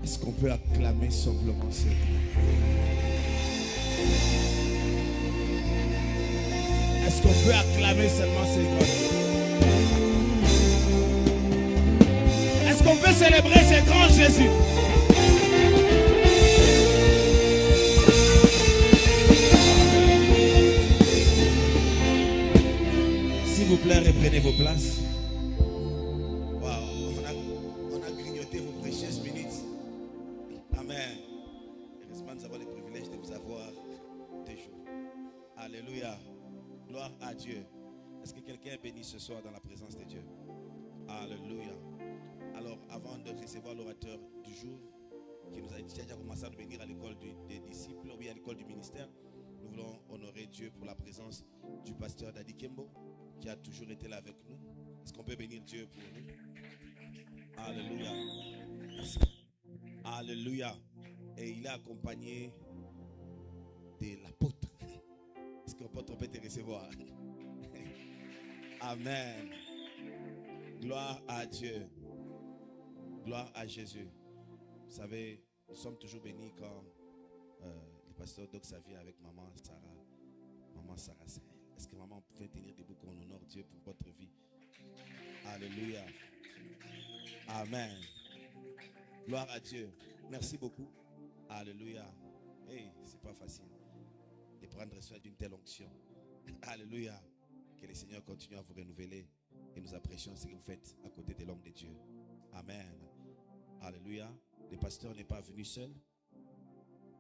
Est-ce qu'on peut acclamer simplement ce nom? Est-ce qu'on peut acclamer seulement ce nom? Est-ce qu'on peut célébrer ce grand Jésus? S'il vous plaît, reprenez vos places. Wow, on a grignoté vos précieuses minutes. Amen. Heureusement, nous avons le privilège de vous avoir toujours. Alléluia. Gloire à Dieu. Est-ce que quelqu'un est béni ce soir dans la présence de Dieu? Alléluia. Alors, avant de recevoir l'orateur du jour, qui nous a déjà commencé à venir à l'école des disciples, ou bien à l'école du ministère, nous voulons honorer Dieu pour la présence du pasteur Daddy Kembo, qui a toujours été là avec nous. Est-ce qu'on peut bénir Dieu pour nous? Alléluia. Merci. Alléluia. Et il est accompagné de l'apôtre. Est-ce que l'apôtre peut te recevoir? Amen. Gloire à Dieu. Gloire à Jésus. Vous savez, nous sommes toujours bénis quand le pasteur Doxa vient avec maman Sarah. Maman Sarah, est-ce que maman pouvait tenir debout qu'on honore Dieu pour votre vie? Alléluia. Amen. Gloire à Dieu. Merci beaucoup. Alléluia. Hey, c'est pas facile de prendre soin d'une telle onction. Alléluia. Que le Seigneur continue à vous renouveler et nous apprécions ce que vous faites à côté de l'homme de Dieu. Amen. Alléluia. Le pasteur n'est pas venu seul.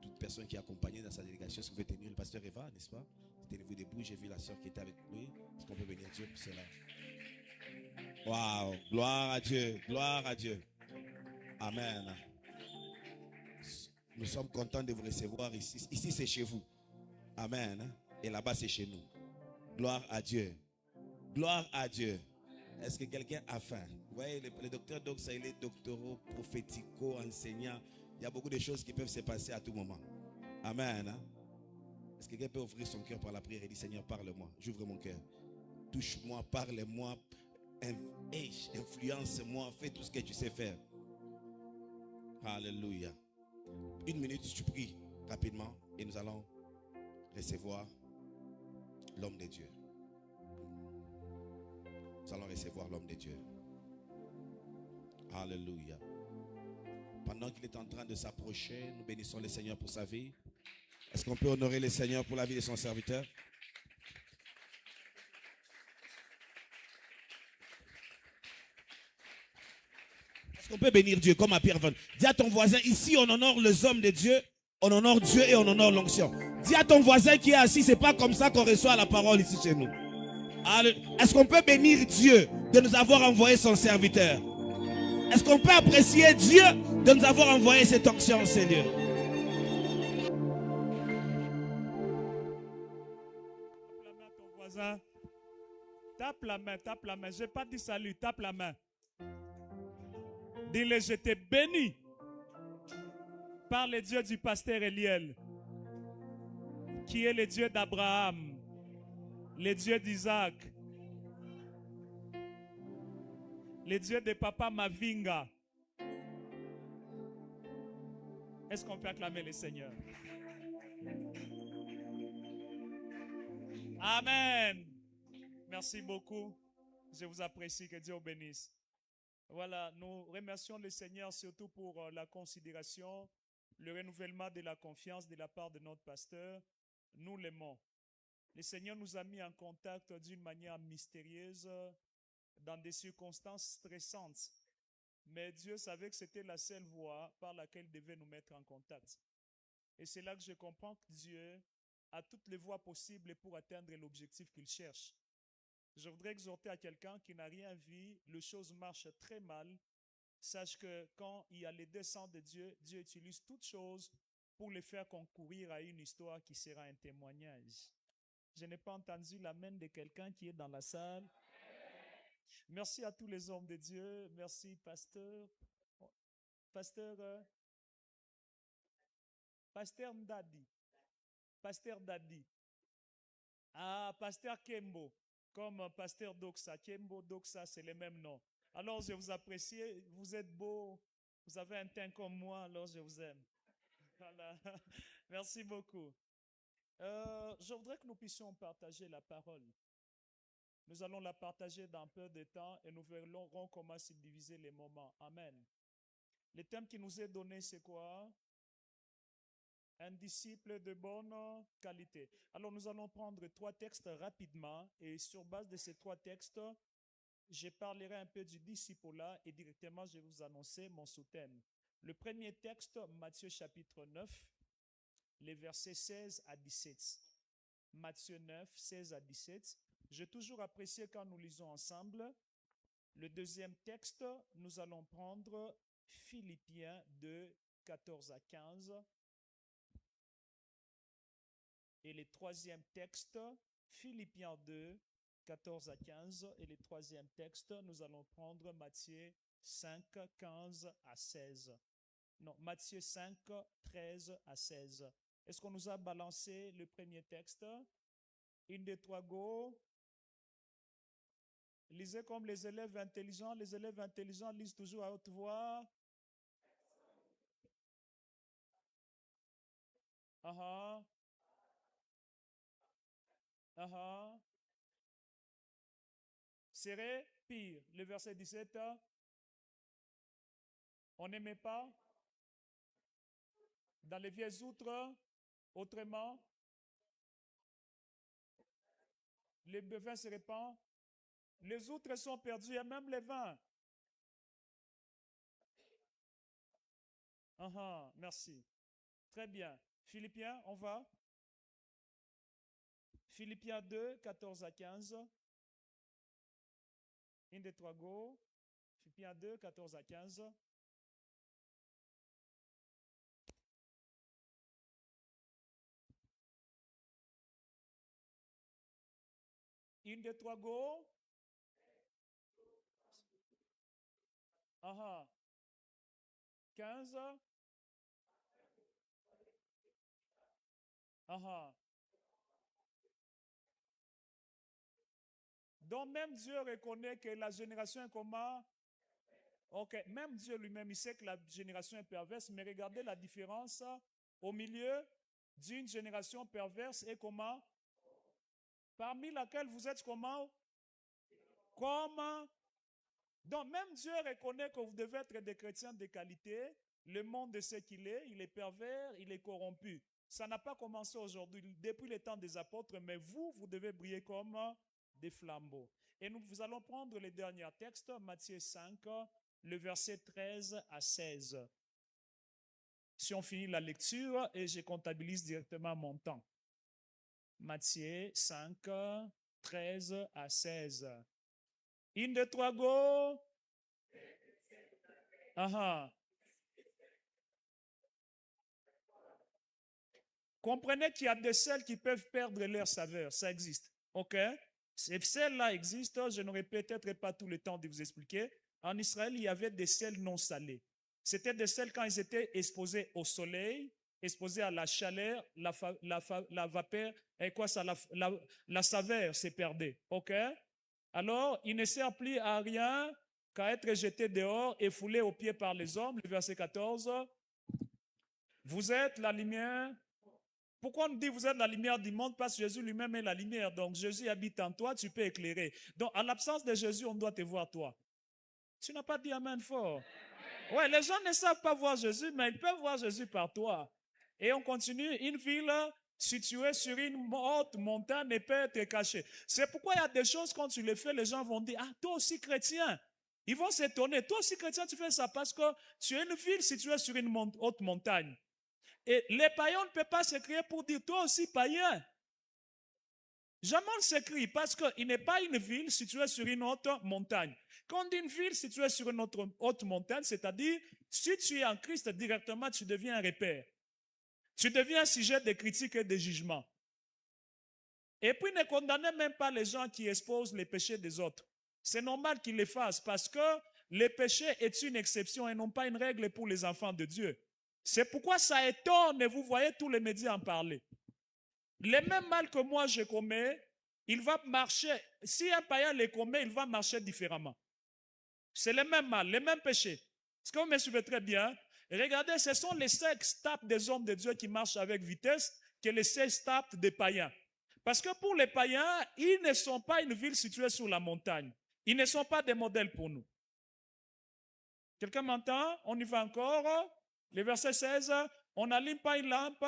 Toute personne qui est accompagnée dans sa délégation, est-ce que vous pouvez tenir le pasteur Eva, n'est-ce pas? Tenez-vous debout, j'ai vu la soeur qui était avec lui. Est-ce qu'on peut bénir Dieu pour cela? Waouh, gloire à Dieu, gloire à Dieu. Amen. Nous sommes contents de vous recevoir ici. Ici, c'est chez vous. Amen. Et là-bas, c'est chez nous. Gloire à Dieu. Gloire à Dieu. Est-ce que quelqu'un a faim? Vous voyez, le docteur Doxa, il est doctoraux, prophético, enseignant. Il y a beaucoup de choses qui peuvent se passer à tout moment. Amen. Est-ce que quelqu'un peut ouvrir son cœur par la prière et dire, Seigneur, parle-moi. J'ouvre mon cœur. Touche-moi, parle-moi, influence-moi, fais tout ce que tu sais faire. Alléluia. Une minute, tu pries rapidement et nous allons recevoir l'homme de Dieu. Nous allons recevoir l'homme de Dieu. Alléluia. Pendant qu'il est en train de s'approcher, nous bénissons le Seigneur pour sa vie. Est-ce qu'on peut honorer le Seigneur pour la vie de son serviteur? Est-ce qu'on peut bénir Dieu comme à Pierre Van? Dis à ton voisin, ici on honore les hommes de Dieu, on honore Dieu et on honore l'onction. Dis à ton voisin qui est assis, c'est pas comme ça qu'on reçoit la parole ici chez nous. Est-ce qu'on peut bénir Dieu de nous avoir envoyé son serviteur? Est-ce qu'on peut apprécier Dieu de nous avoir envoyé cette onction, Seigneur? Tape la main, tape la main. Je n'ai pas dit salut, tape la main. Dis-le, je t'ai béni par le Dieu du pasteur Eliel, qui est le Dieu d'Abraham, le Dieu d'Isaac, le Dieu de papa Mavinga. Est-ce qu'on peut acclamer le Seigneur? Amen. Merci beaucoup. Je vous apprécie. Que Dieu vous bénisse. Voilà, nous remercions le Seigneur surtout pour la considération, le renouvellement de la confiance de la part de notre pasteur. Nous l'aimons. Le Seigneur nous a mis en contact d'une manière mystérieuse dans des circonstances stressantes. Mais Dieu savait que c'était la seule voie par laquelle il devait nous mettre en contact. Et c'est là que je comprends que Dieu a toutes les voies possibles pour atteindre l'objectif qu'il cherche. Je voudrais exhorter à quelqu'un qui n'a rien vu, les choses marchent très mal. Sache que quand il y a les desseins de Dieu, Dieu utilise toutes choses pour les faire concourir à une histoire qui sera un témoignage. Je n'ai pas entendu l'amen de quelqu'un qui est dans la salle. Merci à tous les hommes de Dieu. Merci, pasteur. Pasteur Ndadi. Pasteur Dadi. Ah, pasteur Kembo. Comme pasteur Doxa. Kembo, Doxa, c'est les mêmes noms. Alors, je vous apprécie. Vous êtes beaux. Vous avez un teint comme moi, alors je vous aime. Voilà. Merci beaucoup. Je voudrais que nous puissions partager la parole. Nous allons la partager dans peu de temps et nous verrons comment se diviser les moments. Amen. Le thème qui nous est donné, c'est quoi? Un disciple de bonne qualité. Alors nous allons prendre 3 textes rapidement et sur base de ces 3 textes, je parlerai un peu du disciple-là et directement je vais vous annoncer mon sous-thème. Le premier texte, Matthieu chapitre 9, les versets 16 à 17. Matthieu 9, 16 à 17. J'ai toujours apprécié quand nous lisons ensemble. Le deuxième texte, nous allons prendre Philippiens 2, 14 à 15. Et le troisième texte, Philippiens 2, 14 à 15. Et le troisième texte, nous allons prendre Matthieu 5, 15 à 16. Non, Matthieu 5, 13 à 16. Est-ce qu'on nous a balancé le premier texte? Une, deux, trois, go. Lisez comme les élèves intelligents. Les élèves intelligents lisent toujours à haute voix. Ah ah. Serait pire. Le verset 17. On n'aimait pas. Dans les vieilles outres, autrement, les vins se répandent. Les outres sont perdus et même les vins. Merci. Très bien. Philippiens, on va. Philippiens 2, 14 à 15. Une des trois go. Philippiens 2, 14 à 15. Une des trois go. 15. Donc même Dieu reconnaît que la génération est comment? Ok, même Dieu lui-même, il sait que la génération est perverse, mais regardez la différence au milieu d'une génération perverse et comment? Parmi laquelle vous êtes comment? Comme. Donc même Dieu reconnaît que vous devez être des chrétiens de qualité. Le monde est ce qu'il est, il est pervers, il est corrompu. Ça n'a pas commencé aujourd'hui, depuis les temps des apôtres, mais vous devez briller comme des flambeaux. Et nous allons prendre les derniers textes, Matthieu 5, le verset 13 à 16. Si on finit la lecture, et je comptabilise directement mon temps. Matthieu 5, 13 à 16. Une, deux, trois, go. Comprenez qu'il y a des sels qui peuvent perdre leur saveur. Ça existe. OK? Ces sels-là existent. Je n'aurai peut-être pas tout le temps de vous expliquer. En Israël, il y avait des sels non salés. C'était des sels quand ils étaient exposés au soleil, exposés à la chaleur, la vapeur, et quoi ça, la saveur se perdait. OK? Alors, il ne sert plus à rien qu'à être jeté dehors et foulé aux pieds par les hommes. Le verset 14. Vous êtes la lumière. Pourquoi on nous dit vous êtes la lumière du monde? Parce que Jésus lui-même est la lumière. Donc Jésus habite en toi, tu peux éclairer. Donc à l'absence de Jésus, on doit te voir toi. Tu n'as pas dit amen fort. Ouais, les gens ne savent pas voir Jésus, mais ils peuvent voir Jésus par toi. Et on continue, une ville située sur une haute montagne ne peut être cachée. C'est pourquoi il y a des choses quand tu les fais, les gens vont dire, ah, toi aussi chrétien. Ils vont s'étonner. Toi aussi chrétien, tu fais ça parce que tu es une ville située sur une haute montagne. Et les païens ne peuvent pas s'écrire pour dire, toi aussi païen. Jamais on s'écrit parce qu'il n'est pas une ville située sur une haute montagne. Quand on dit une ville située sur une autre haute montagne, c'est-à-dire, si tu es en Christ, directement, tu deviens un repère. Tu deviens un sujet de critique et de jugement. Et puis, ne condamnez même pas les gens qui exposent les péchés des autres. C'est normal qu'ils les fassent parce que le péché est une exception et non pas une règle pour les enfants de Dieu. C'est pourquoi ça étonne et vous voyez tous les médias en parler. Les mêmes mal que moi je commets, il va marcher. Si un païen les commet, il va marcher différemment. C'est les mêmes mal, les mêmes péchés. Est-ce que vous me suivez très bien? Regardez, ce sont les sextapes des hommes de Dieu qui marchent avec vitesse que les sextapes des païens. Parce que pour les païens, ils ne sont pas une ville située sur la montagne. Ils ne sont pas des modèles pour nous. Quelqu'un m'entend? On y va encore. Le verset 16, on n'allume pas une lampe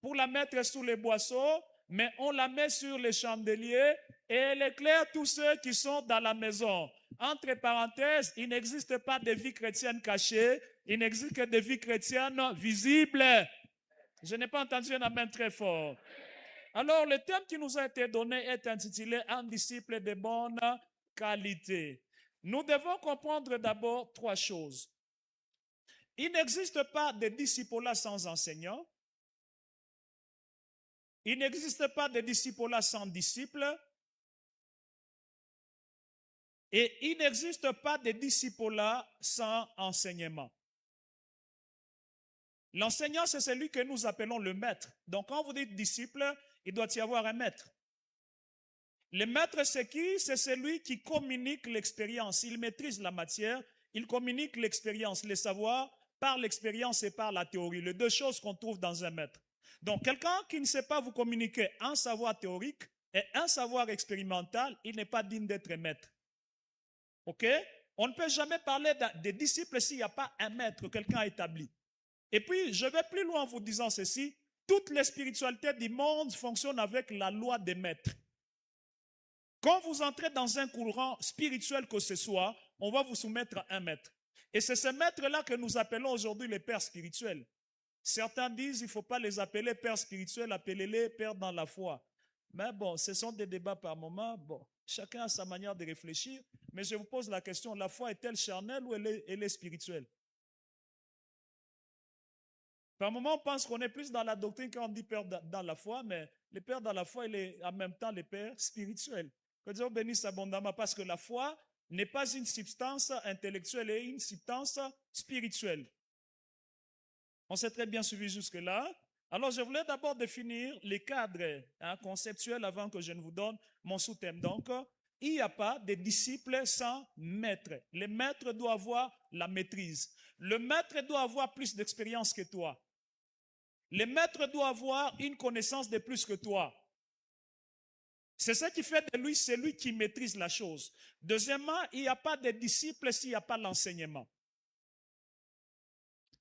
pour la mettre sous les boisseaux, mais on la met sur les chandeliers et elle éclaire tous ceux qui sont dans la maison. Entre parenthèses, il n'existe pas de vie chrétienne cachée, il n'existe que des vies chrétiennes visibles. Je n'ai pas entendu un amen très fort. Alors, le thème qui nous a été donné est intitulé « Un disciple de bonne qualité ». Nous devons comprendre d'abord trois choses. Il n'existe pas de disciple sans enseignant. Il n'existe pas de disciple sans disciple. Et il n'existe pas de disciple sans enseignement. L'enseignant, c'est celui que nous appelons le maître. Donc, quand vous dites disciple, il doit y avoir un maître. Le maître, c'est qui? C'est celui qui communique l'expérience. Il maîtrise la matière, il communique l'expérience, les savoirs, par l'expérience et par la théorie. Les deux choses qu'on trouve dans un maître. Donc, quelqu'un qui ne sait pas vous communiquer un savoir théorique et un savoir expérimental, il n'est pas digne d'être maître. OK? On ne peut jamais parler des disciples s'il n'y a pas un maître, quelqu'un établi. Et puis, je vais plus loin en vous disant ceci. Toutes les spiritualités du monde fonctionnent avec la loi des maîtres. Quand vous entrez dans un courant spirituel que ce soit, on va vous soumettre à un maître. Et c'est ce maître-là que nous appelons aujourd'hui les pères spirituels. Certains disent qu'il ne faut pas les appeler pères spirituels, appelez-les pères dans la foi. Mais bon, ce sont des débats par moment. Bon, chacun a sa manière de réfléchir. Mais je vous pose la question, la foi est-elle charnelle ou elle est spirituelle? Par moment, on pense qu'on est plus dans la doctrine quand on dit père dans la foi, mais le père dans la foi, il est en même temps le père spirituel. Que Dieu bénisse abondamment parce que la foi n'est pas une substance intellectuelle et une substance spirituelle. On s'est très bien suivi jusque-là. Alors, je voulais d'abord définir les cadres conceptuels avant que je ne vous donne mon sous-thème. Donc, il n'y a pas de disciples sans maître. Le maître doit avoir la maîtrise. Le maître doit avoir plus d'expérience que toi. Le maître doit avoir une connaissance de plus que toi. C'est ce qui fait de lui celui qui maîtrise la chose. Deuxièmement, il n'y a pas de disciple s'il n'y a pas l'enseignement.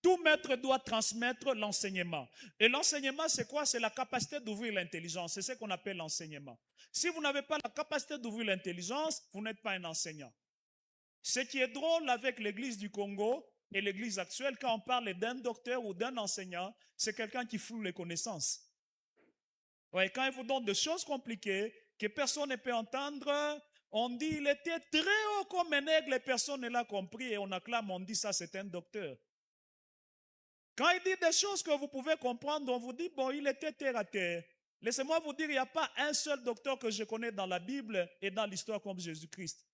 Tout maître doit transmettre l'enseignement. Et l'enseignement, c'est quoi? C'est la capacité d'ouvrir l'intelligence. C'est ce qu'on appelle l'enseignement. Si vous n'avez pas la capacité d'ouvrir l'intelligence, vous n'êtes pas un enseignant. Ce qui est drôle avec l'église du Congo et l'église actuelle, quand on parle d'un docteur ou d'un enseignant, c'est quelqu'un qui floue les connaissances. Ouais, quand il vous donne des choses compliquées que personne ne peut entendre, on dit il était très haut comme un aigle et personne ne l'a compris et on acclame, on dit ça c'est un docteur. Quand il dit des choses que vous pouvez comprendre, on vous dit bon, il était terre à terre. Laissez-moi vous dire, il n'y a pas un seul docteur que je connais dans la Bible et dans l'histoire comme Jésus-Christ.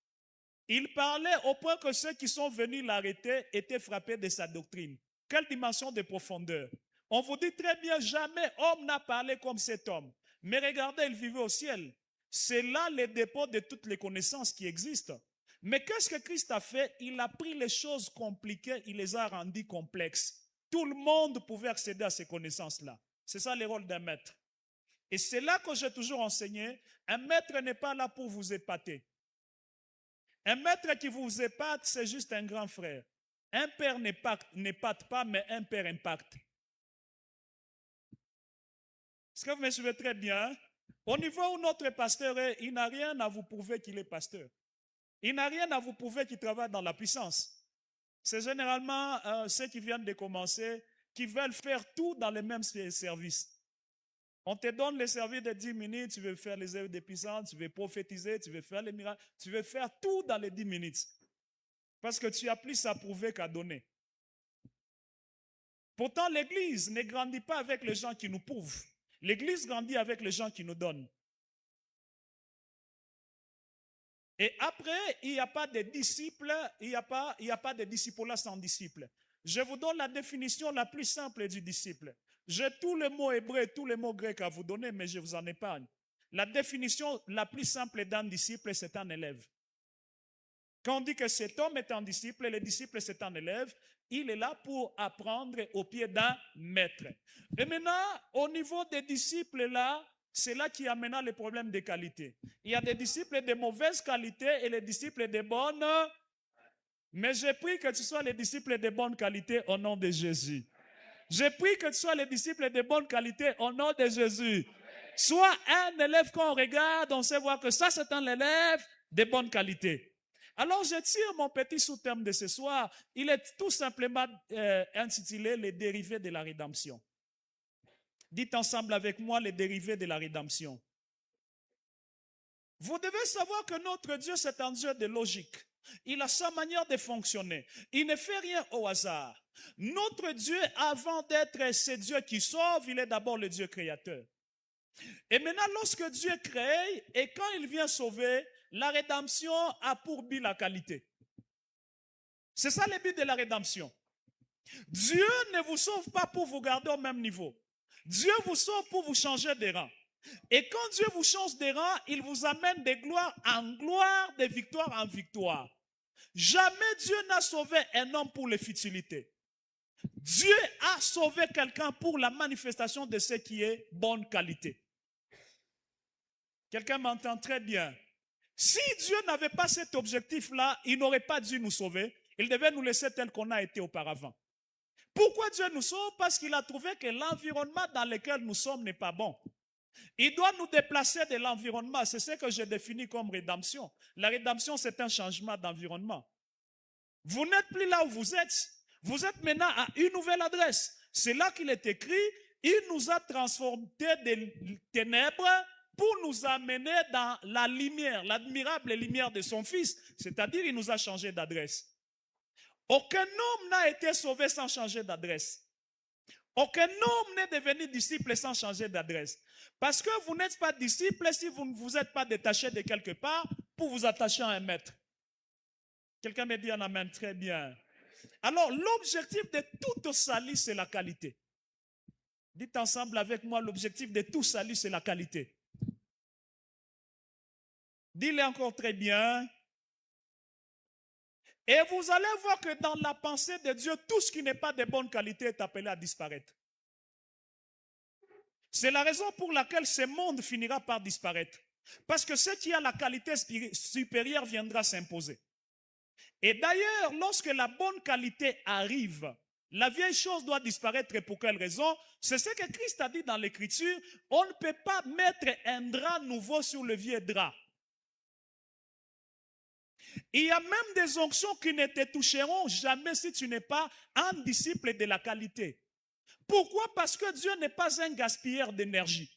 Il parlait au point que ceux qui sont venus l'arrêter étaient frappés de sa doctrine. Quelle dimension de profondeur. On vous dit très bien, jamais homme n'a parlé comme cet homme. Mais regardez, il vivait au ciel. C'est là le dépôt de toutes les connaissances qui existent. Mais qu'est-ce que Christ a fait? Il a pris les choses compliquées, il les a rendues complexes. Tout le monde pouvait accéder à ces connaissances-là. C'est ça le rôle d'un maître. Et c'est là que j'ai toujours enseigné, un maître n'est pas là pour vous épater. Un maître qui vous épate, c'est juste un grand frère. Un père n'épate pas, mais un père impacte. Est-ce que vous me suivez très bien? Au niveau où notre pasteur est, il n'a rien à vous prouver qu'il est pasteur. Il n'a rien à vous prouver qu'il travaille dans la puissance. C'est généralement ceux qui viennent de commencer, qui veulent faire tout dans les mêmes services. On te donne les services de 10 minutes, tu veux faire les œuvres de puissance, tu veux prophétiser, tu veux faire les miracles, tu veux faire tout dans les 10 minutes. Parce que tu as plus à prouver qu'à donner. Pourtant, l'Église ne grandit pas avec les gens qui nous prouvent. L'Église grandit avec les gens qui nous donnent. Et après, il n'y a pas de disciples, il n'y a pas de disciples sans disciples. Je vous donne la définition la plus simple du disciple. J'ai tous les mots hébreux, tous les mots grecs à vous donner, mais je vous en épargne. La définition la plus simple d'un disciple, c'est un élève. Quand on dit que cet homme est un disciple et le disciple c'est un élève, il est là pour apprendre au pied d'un maître. Et maintenant, au niveau des disciples là, c'est là qui amène les problèmes de qualité. Il y a des disciples de mauvaise qualité et les disciples de bonne. Mais je prie que tu sois les disciples de bonne qualité au nom de Jésus. Je prie que tu sois les disciples de bonne qualité au nom de Jésus. Sois un élève qu'on regarde, on sait voir que ça c'est un élève de bonne qualité. Alors je tire mon petit sous-thème de ce soir. Il est tout simplement intitulé les dérivés de la rédemption. Dites ensemble avec moi les dérivés de la rédemption. Vous devez savoir que notre Dieu c'est un Dieu de logique. Il a sa manière de fonctionner. Il ne fait rien au hasard. Notre Dieu, avant d'être ce Dieu qui sauve, il est d'abord le Dieu créateur. Et maintenant, lorsque Dieu crée et quand il vient sauver, la rédemption a pour but la qualité. C'est ça le but de la rédemption. Dieu ne vous sauve pas pour vous garder au même niveau. Dieu vous sauve pour vous changer de rang. Et quand Dieu vous change de rang, il vous amène de gloire en gloire, de victoire en victoire. Jamais Dieu n'a sauvé un homme pour les futilités. Dieu a sauvé quelqu'un pour la manifestation de ce qui est bonne qualité. Quelqu'un m'entend très bien. Si Dieu n'avait pas cet objectif-là, il n'aurait pas dû nous sauver. Il devait nous laisser tel qu'on a été auparavant. Pourquoi Dieu nous sauve? Parce qu'il a trouvé que l'environnement dans lequel nous sommes n'est pas bon. Il doit nous déplacer de l'environnement. C'est ce que je définis comme rédemption. La rédemption, c'est un changement d'environnement. Vous n'êtes plus là où vous êtes. Vous êtes maintenant à une nouvelle adresse. C'est là qu'il est écrit, il nous a transformés des ténèbres pour nous amener dans la lumière, l'admirable lumière de son Fils. C'est-à-dire, il nous a changé d'adresse. Aucun homme n'a été sauvé sans changer d'adresse. Aucun homme n'est devenu disciple sans changer d'adresse. Parce que vous n'êtes pas disciple si vous ne vous êtes pas détaché de quelque part pour vous attacher à un maître. Quelqu'un me dit en amen, très bien. Alors, l'objectif de tout salut, c'est la qualité. Dites ensemble avec moi, l'objectif de tout salut, c'est la qualité. Dis-le encore très bien. Et vous allez voir que dans la pensée de Dieu, tout ce qui n'est pas de bonne qualité est appelé à disparaître. C'est la raison pour laquelle ce monde finira par disparaître. Parce que ce qui a la qualité supérieure viendra s'imposer. Et d'ailleurs, lorsque la bonne qualité arrive, la vieille chose doit disparaître. Et pour quelle raison? C'est ce que Christ a dit dans l'Écriture. On ne peut pas mettre un drap nouveau sur le vieux drap. Il y a même des onctions qui ne te toucheront jamais si tu n'es pas un disciple de la qualité. Pourquoi? Parce que Dieu n'est pas un gaspilleur d'énergie.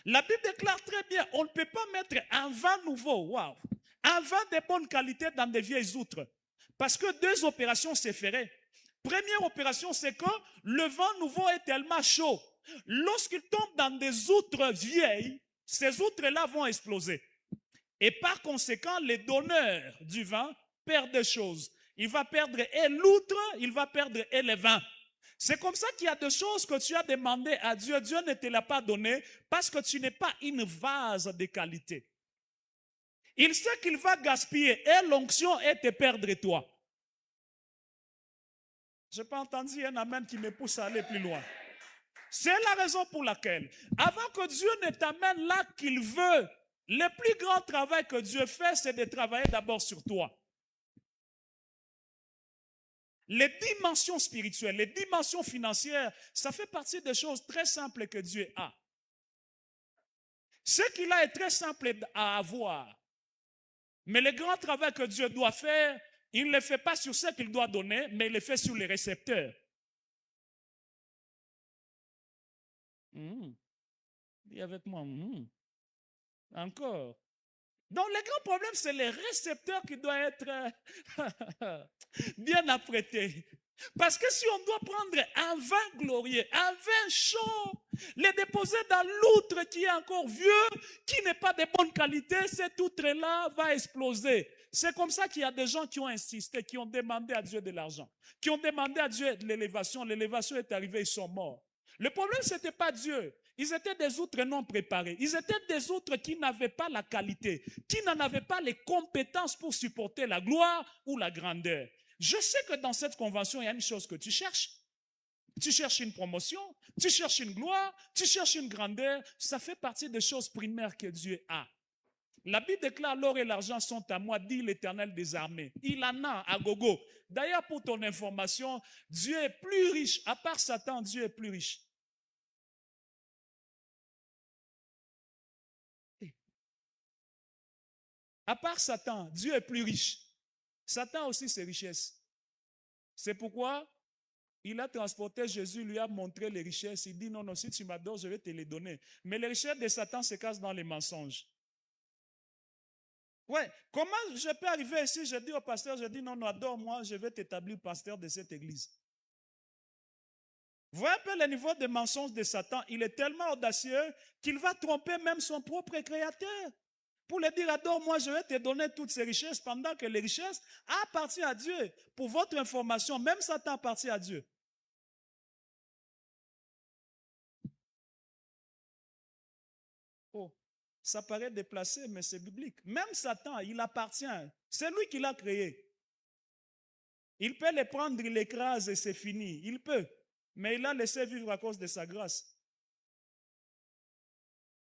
La Bible déclare très bien, on ne peut pas mettre un vin nouveau, wow, un vin de bonne qualité dans des vieilles outres. Parce que deux opérations se feraient. Première opération, c'est que le vin nouveau est tellement chaud. Lorsqu'il tombe dans des outres vieilles, ces outres-là vont exploser. Et par conséquent, les donneurs du vin perdent des choses. Il va perdre et l'outre, il va perdre et le vin. C'est comme ça qu'il y a des choses que tu as demandé à Dieu. Dieu ne te l'a pas donné parce que tu n'es pas une vase de qualité. Il sait qu'il va gaspiller et l'onction et te perdre toi. Je n'ai pas entendu un amen qui me pousse à aller plus loin. C'est la raison pour laquelle, avant que Dieu ne t'amène là qu'il veut, le plus grand travail que Dieu fait, c'est de travailler d'abord sur toi. Les dimensions spirituelles, les dimensions financières, ça fait partie des choses très simples que Dieu a. Ce qu'il a est très simple à avoir. Mais le grand travail que Dieu doit faire, il ne le fait pas sur ce qu'il doit donner, mais il le fait sur les récepteurs. Dis avec moi. Encore. Donc, le grand problème, c'est les récepteurs qui doivent être bien apprêtés. Parce que si on doit prendre un vin glorieux, un vin chaud, le déposer dans l'outre qui est encore vieux, qui n'est pas de bonne qualité, cet outre-là va exploser. C'est comme ça qu'il y a des gens qui ont insisté, qui ont demandé à Dieu de l'argent, qui ont demandé à Dieu de l'élévation. L'élévation est arrivée, ils sont morts. Le problème, ce n'était pas Dieu. Ils étaient des outres non préparés. Ils étaient des outres qui n'avaient pas la qualité, qui n'en avaient pas les compétences pour supporter la gloire ou la grandeur. Je sais que dans cette convention, il y a une chose que tu cherches. Tu cherches une promotion, tu cherches une gloire, tu cherches une grandeur. Ça fait partie des choses primaires que Dieu a. La Bible déclare: l'or et l'argent sont à moi, dit l'Éternel des armées. Il en a à gogo. D'ailleurs, pour ton information, Dieu est plus riche. À part Satan, Dieu est plus riche. À part Satan, Dieu est plus riche. Satan aussi ses richesses. C'est pourquoi il a transporté Jésus, lui a montré les richesses. Il dit: non, non, si tu m'adores, je vais te les donner. Mais les richesses de Satan se cachent dans les mensonges. Ouais, comment je peux arriver ici, je dis au pasteur, je dis: non, non, adore-moi, je vais t'établir pasteur de cette église. Vous voyez un peu le niveau de mensonges de Satan. Il est tellement audacieux qu'il va tromper même son propre créateur. Pour lui dire: adore-moi, je vais te donner toutes ces richesses, pendant que les richesses appartiennent à Dieu. Pour votre information, même Satan appartient à Dieu. Oh, ça paraît déplacé, mais c'est biblique. Même Satan, il appartient. C'est lui qui l'a créé. Il peut les prendre, il l'écrase et c'est fini. Il peut. Mais il l'a laissé vivre à cause de sa grâce.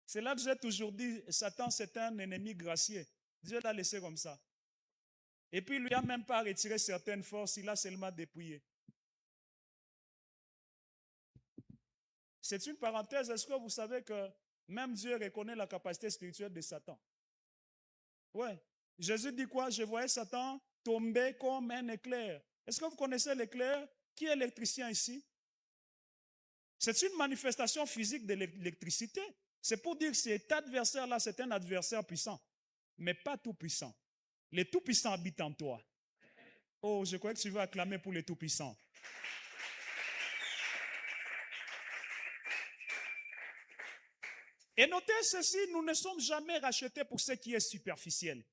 C'est là que j'ai toujours dit: Satan, c'est un ennemi gracieux. Dieu l'a laissé comme ça. Et puis, il ne lui a même pas retiré certaines forces, il a seulement dépouillé. C'est une parenthèse. Est-ce que vous savez que même Dieu reconnaît la capacité spirituelle de Satan? Oui. Jésus dit quoi? Je voyais Satan tomber comme un éclair. Est-ce que vous connaissez l'éclair? Qui est électricien ici? C'est une manifestation physique de l'électricité. C'est pour dire que cet adversaire-là, c'est un adversaire puissant, mais pas tout puissant. Les tout-puissants habitent en toi. Oh, je crois que tu veux acclamer pour les tout-puissants. Et notez ceci, nous ne sommes jamais rachetés pour ce qui est superficiel.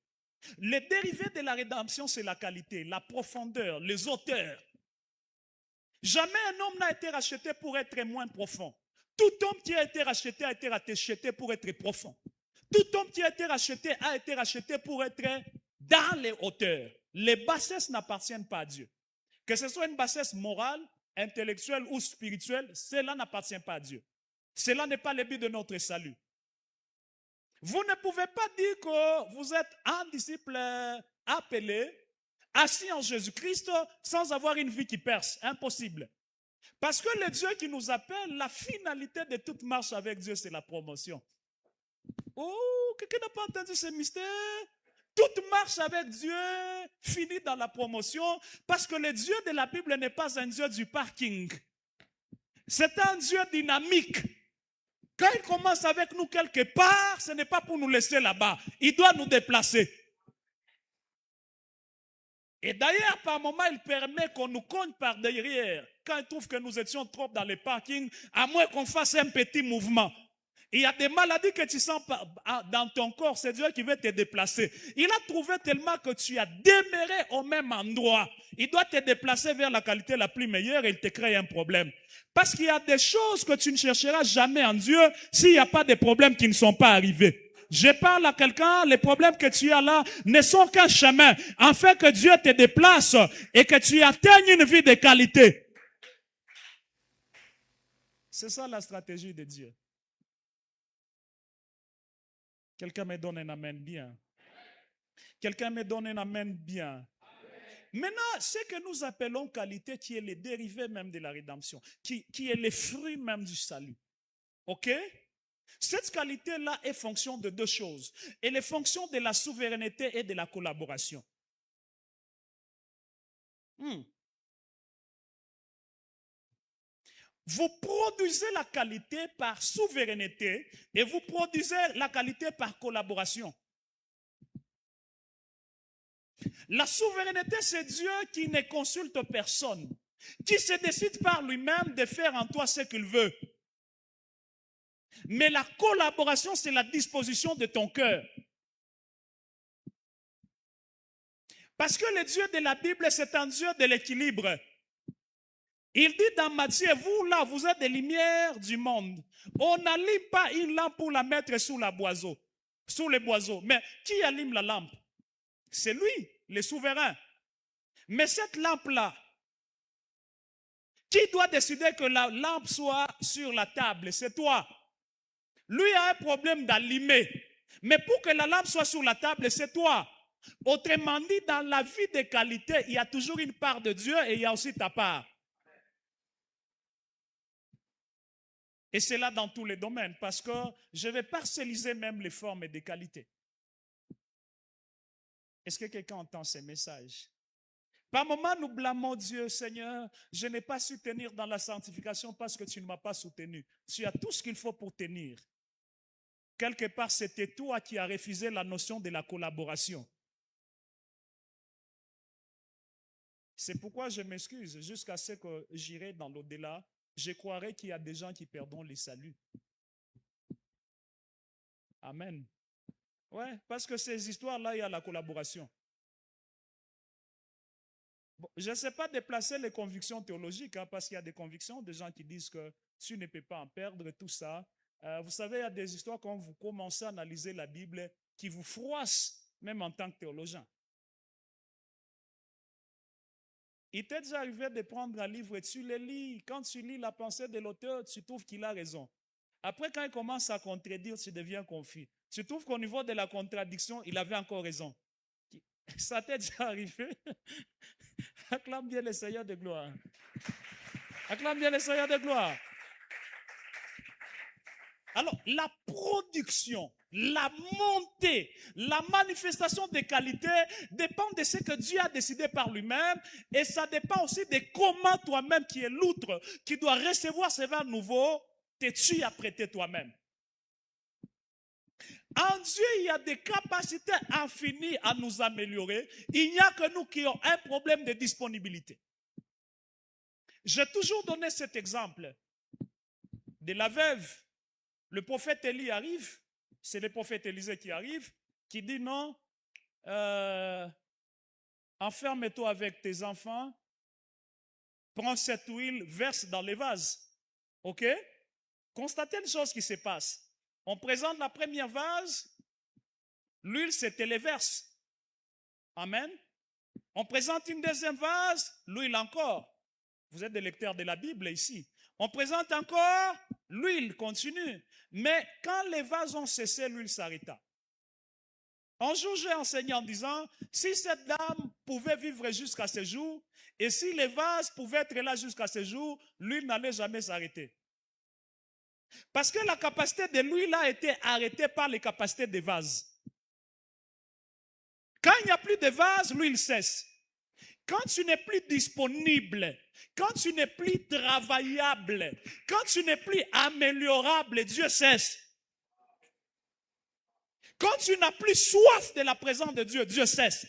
Les dérivés de la rédemption, c'est la qualité, la profondeur, les hauteurs. Jamais un homme n'a été racheté pour être moins profond. Tout homme qui a été racheté pour être profond. Tout homme qui a été racheté pour être dans les hauteurs. Les bassesses n'appartiennent pas à Dieu. Que ce soit une bassesse morale, intellectuelle ou spirituelle, cela n'appartient pas à Dieu. Cela n'est pas le but de notre salut. Vous ne pouvez pas dire que vous êtes un disciple appelé, assis en Jésus-Christ, sans avoir une vie qui perce. Impossible. Parce que le Dieu qui nous appelle, la finalité de toute marche avec Dieu, c'est la promotion. Oh, quelqu'un n'a pas entendu ce mystère? Toute marche avec Dieu finit dans la promotion, parce que le Dieu de la Bible n'est pas un Dieu du parking. C'est un Dieu dynamique. Quand il commence avec nous quelque part, ce n'est pas pour nous laisser là-bas. Il doit nous déplacer. Et d'ailleurs, par moments, il permet qu'on nous cogne par derrière. Quand il trouve que nous étions trop dans les parkings, à moins qu'on fasse un petit mouvement. Il y a des maladies que tu sens dans ton corps, c'est Dieu qui veut te déplacer. Il a trouvé tellement que tu as demeuré au même endroit. Il doit te déplacer vers la qualité la plus meilleure et il te crée un problème. Parce qu'il y a des choses que tu ne chercheras jamais en Dieu s'il n'y a pas de problèmes qui ne sont pas arrivés. Je parle à quelqu'un, les problèmes que tu as là ne sont qu'un chemin, afin que Dieu te déplace et que tu atteignes une vie de qualité. C'est ça la stratégie de Dieu. Quelqu'un me donne un amen bien. Quelqu'un me donne un amen bien. Maintenant, ce que nous appelons qualité, qui est le dérivé même de la rédemption, qui est le fruit même du salut. Ok? Cette qualité-là est fonction de deux choses. Elle est fonction de la souveraineté et de la collaboration. Vous produisez la qualité par souveraineté et vous produisez la qualité par collaboration. La souveraineté, c'est Dieu qui ne consulte personne, qui se décide par lui-même de faire en toi ce qu'il veut. Mais la collaboration, c'est la disposition de ton cœur. Parce que le Dieu de la Bible, c'est un Dieu de l'équilibre. Il dit dans Matthieu, vous là, vous êtes des lumières du monde. On n'allume pas une lampe pour la mettre sous les boiseaux. Mais qui allume la lampe? C'est lui, le souverain. Mais cette lampe-là, qui doit décider que la lampe soit sur la table? C'est toi. Lui a un problème d'allumer. Mais pour que la lampe soit sur la table, c'est toi. Autrement dit, dans la vie de qualité, il y a toujours une part de Dieu et il y a aussi ta part. Et c'est là dans tous les domaines, parce que je vais parcelliser même les formes et des qualités. Est-ce que quelqu'un entend ces messages? Par moments, nous blâmons Dieu, Seigneur, je n'ai pas su tenir dans la sanctification parce que tu ne m'as pas soutenu. Tu as tout ce qu'il faut pour tenir. Quelque part, c'était toi qui as refusé la notion de la collaboration. C'est pourquoi je m'excuse jusqu'à ce que j'irai dans l'au-delà. Je croirais qu'il y a des gens qui perdront le salut. Amen. Ouais, parce que ces histoires-là, il y a la collaboration. Bon, je ne sais pas déplacer les convictions théologiques, hein, parce qu'il y a des convictions de gens qui disent que tu ne peux pas en perdre, tout ça. Vous savez, il y a des histoires quand vous commencez à analyser la Bible qui vous froissent, même en tant que théologien. Il t'est déjà arrivé de prendre un livre et tu le lis. Quand tu lis la pensée de l'auteur, tu trouves qu'il a raison. Après, quand il commence à contredire, tu deviens confus. Tu trouves qu'au niveau de la contradiction, il avait encore raison. Ça t'est déjà arrivé? Acclame bien le Seigneur de gloire. Acclame bien le Seigneur de gloire. Alors, la production, la montée, la manifestation des qualités dépend de ce que Dieu a décidé par lui-même et ça dépend aussi de comment toi-même, qui es l'outre, qui doit recevoir ce vin nouveau, tu as prêté toi-même. En Dieu, il y a des capacités infinies à nous améliorer. Il n'y a que nous qui avons un problème de disponibilité. J'ai toujours donné cet exemple de la veuve. Le prophète Élie arrive, c'est le prophète Élisée qui arrive, qui dit non, enferme-toi avec tes enfants, prends cette huile, verse dans les vases. Ok? Constatez une chose qui se passe. On présente la première vase, l'huile c'était les verses. Amen. On présente une deuxième vase, l'huile encore. Vous êtes des lecteurs de la Bible ici. On présente encore, l'huile continue. Mais quand les vases ont cessé, l'huile s'arrêta. Un jour, j'ai enseigné en disant, si cette dame pouvait vivre jusqu'à ce jour, et si les vases pouvaient être là jusqu'à ce jour, l'huile n'allait jamais s'arrêter. Parce que la capacité de l'huile a été arrêtée par les capacités des vases. Quand il n'y a plus de vase, l'huile cesse. Quand tu n'es plus disponible, quand tu n'es plus travaillable, quand tu n'es plus améliorable, Dieu cesse. Quand tu n'as plus soif de la présence de Dieu, Dieu cesse.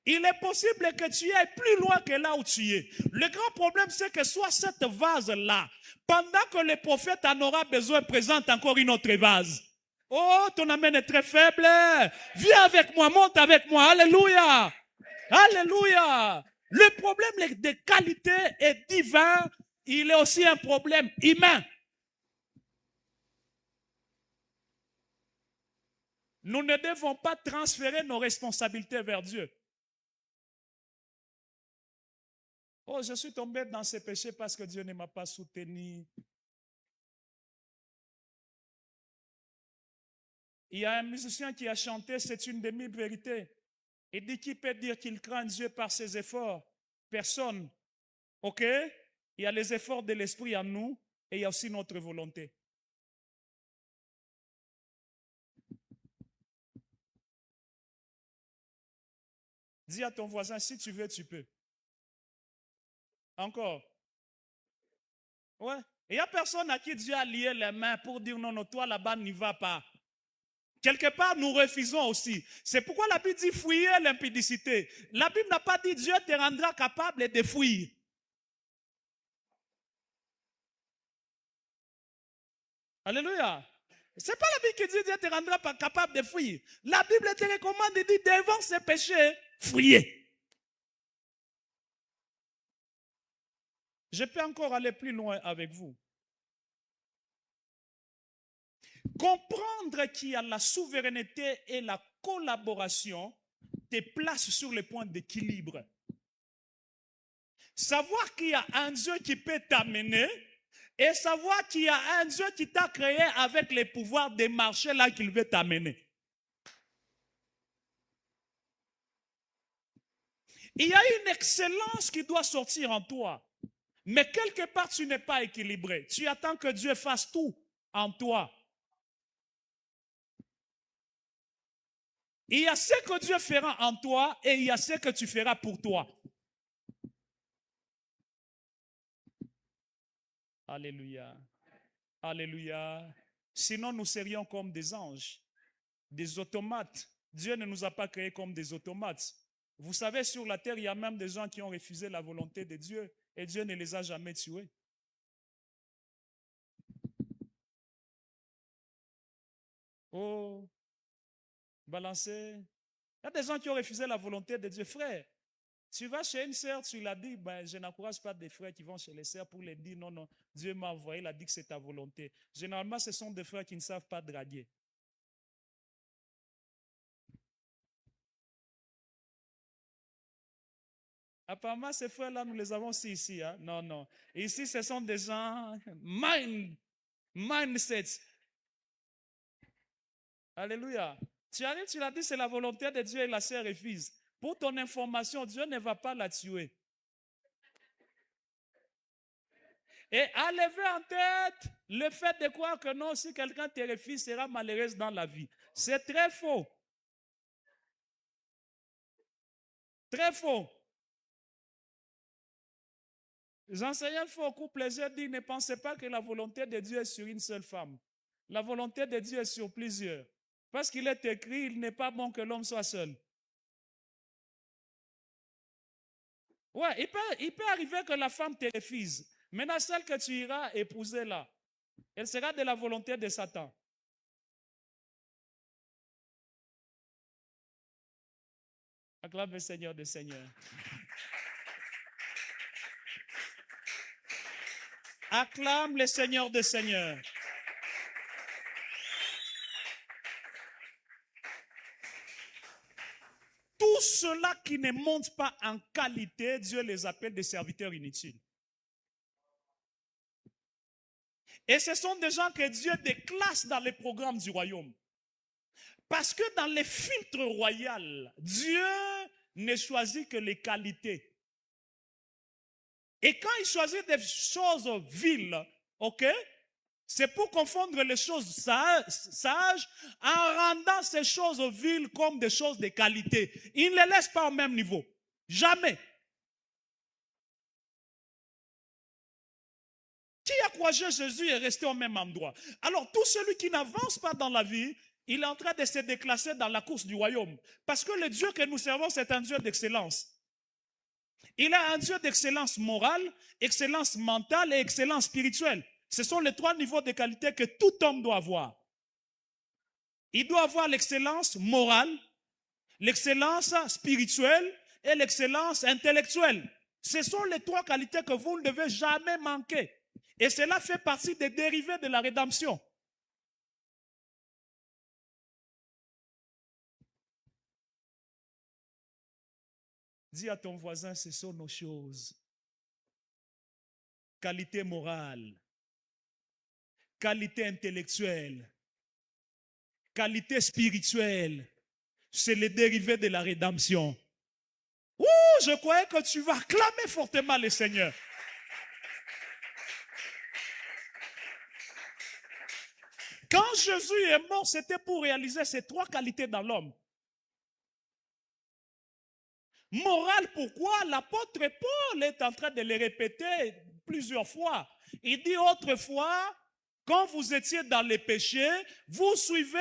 Il est possible que tu ailles plus loin que là où tu es. Le grand problème, c'est que soit cette vase-là, pendant que le prophète en aura besoin, présente encore une autre vase. Oh, ton amen est très faible. Viens avec moi, monte avec moi. Alléluia. Alléluia. Le problème de qualité est divin. Il est aussi un problème humain. Nous ne devons pas transférer nos responsabilités vers Dieu. Oh, je suis tombé dans ces péchés parce que Dieu ne m'a pas soutenu. Il y a un musicien qui a chanté, c'est une demi-vérité. Il dit qui peut dire qu'il craint Dieu par ses efforts? Personne. Ok? Il y a les efforts de l'esprit en nous et il y a aussi notre volonté. Dis à ton voisin, si tu veux, tu peux. Encore. Ouais. Il n'y a personne à qui Dieu a lié les mains pour dire non, non, toi là-bas n'y va pas. Quelque part, nous refusons aussi. C'est pourquoi la Bible dit fouiller l'impudicité. La Bible n'a pas dit Dieu te rendra capable de fouiller. Alléluia. C'est pas la Bible qui dit Dieu te rendra pas capable de fouiller. La Bible te recommande de dire devant ses péchés, fouiller. Je peux encore aller plus loin avec vous. Comprendre qu'il y a la souveraineté et la collaboration te place sur le point d'équilibre. Savoir qu'il y a un Dieu qui peut t'amener et savoir qu'il y a un Dieu qui t'a créé avec les pouvoirs de marcher là qu'il veut t'amener. Il y a une excellence qui doit sortir en toi. Mais quelque part, tu n'es pas équilibré. Tu attends que Dieu fasse tout en toi. Il y a ce que Dieu fera en toi et il y a ce que tu feras pour toi. Alléluia. Alléluia. Sinon, nous serions comme des anges, des automates. Dieu ne nous a pas créés comme des automates. Vous savez, sur la terre, il y a même des gens qui ont refusé la volonté de Dieu et Dieu ne les a jamais tués. Oh, balancer. Il y a des gens qui ont refusé la volonté de Dieu. Frère, tu vas chez une sœur, tu l'as dit, ben, je n'encourage pas des frères qui vont chez les sœurs pour les dire non, non, Dieu m'a envoyé, il a dit que c'est ta volonté. Généralement, ce sont des frères qui ne savent pas draguer. Apparemment, ces frères-là, nous les avons aussi ici. Hein? Non, non. Ici, ce sont des gens mindset. Alléluia. Tu arrives, tu l'as dit, c'est la volonté de Dieu et la sœur refuse. Pour ton information, Dieu ne va pas la tuer. Et à lever en tête le fait de croire que non, si quelqu'un te refuse, sera malheureuse dans la vie. C'est très faux. Très faux. J'enseignais faux au couple, plaisir dit, ne pensez pas que la volonté de Dieu est sur une seule femme. La volonté de Dieu est sur plusieurs. Parce qu'il est écrit, il n'est pas bon que l'homme soit seul. Ouais, il peut arriver que la femme te refuse. Maintenant, celle que tu iras épouser là, elle sera de la volonté de Satan. Acclame le Seigneur des Seigneurs. Acclame le Seigneur des Seigneurs. Tout ceux-là qui ne montent pas en qualité, Dieu les appelle des serviteurs inutiles. Et ce sont des gens que Dieu déclasse dans les programmes du royaume. Parce que dans les filtres royaux, Dieu ne choisit que les qualités. Et quand il choisit des choses viles, ok, c'est pour confondre les choses sages en rendant ces choses viles comme des choses de qualité. Il ne les laisse pas au même niveau. Jamais. Qui a croisé Jésus est resté au même endroit. Alors tout celui qui n'avance pas dans la vie, il est en train de se déclasser dans la course du royaume. Parce que le Dieu que nous servons, c'est un Dieu d'excellence. Il a un Dieu d'excellence morale, excellence mentale et excellence spirituelle. Ce sont les trois niveaux de qualité que tout homme doit avoir. Il doit avoir l'excellence morale, l'excellence spirituelle et l'excellence intellectuelle. Ce sont les trois qualités que vous ne devez jamais manquer. Et cela fait partie des dérivés de la rédemption. Dis à ton voisin, ce sont nos choses. Qualité morale, qualité intellectuelle, qualité spirituelle. C'est les dérivés de la rédemption. Ouh, je croyais que tu vas acclamer fortement le Seigneur. Quand Jésus est mort, c'était pour réaliser ces trois qualités dans l'homme. Morale, pourquoi? L'apôtre Paul est en train de le répéter plusieurs fois. Il dit autrefois, quand vous étiez dans les péchés, vous suivez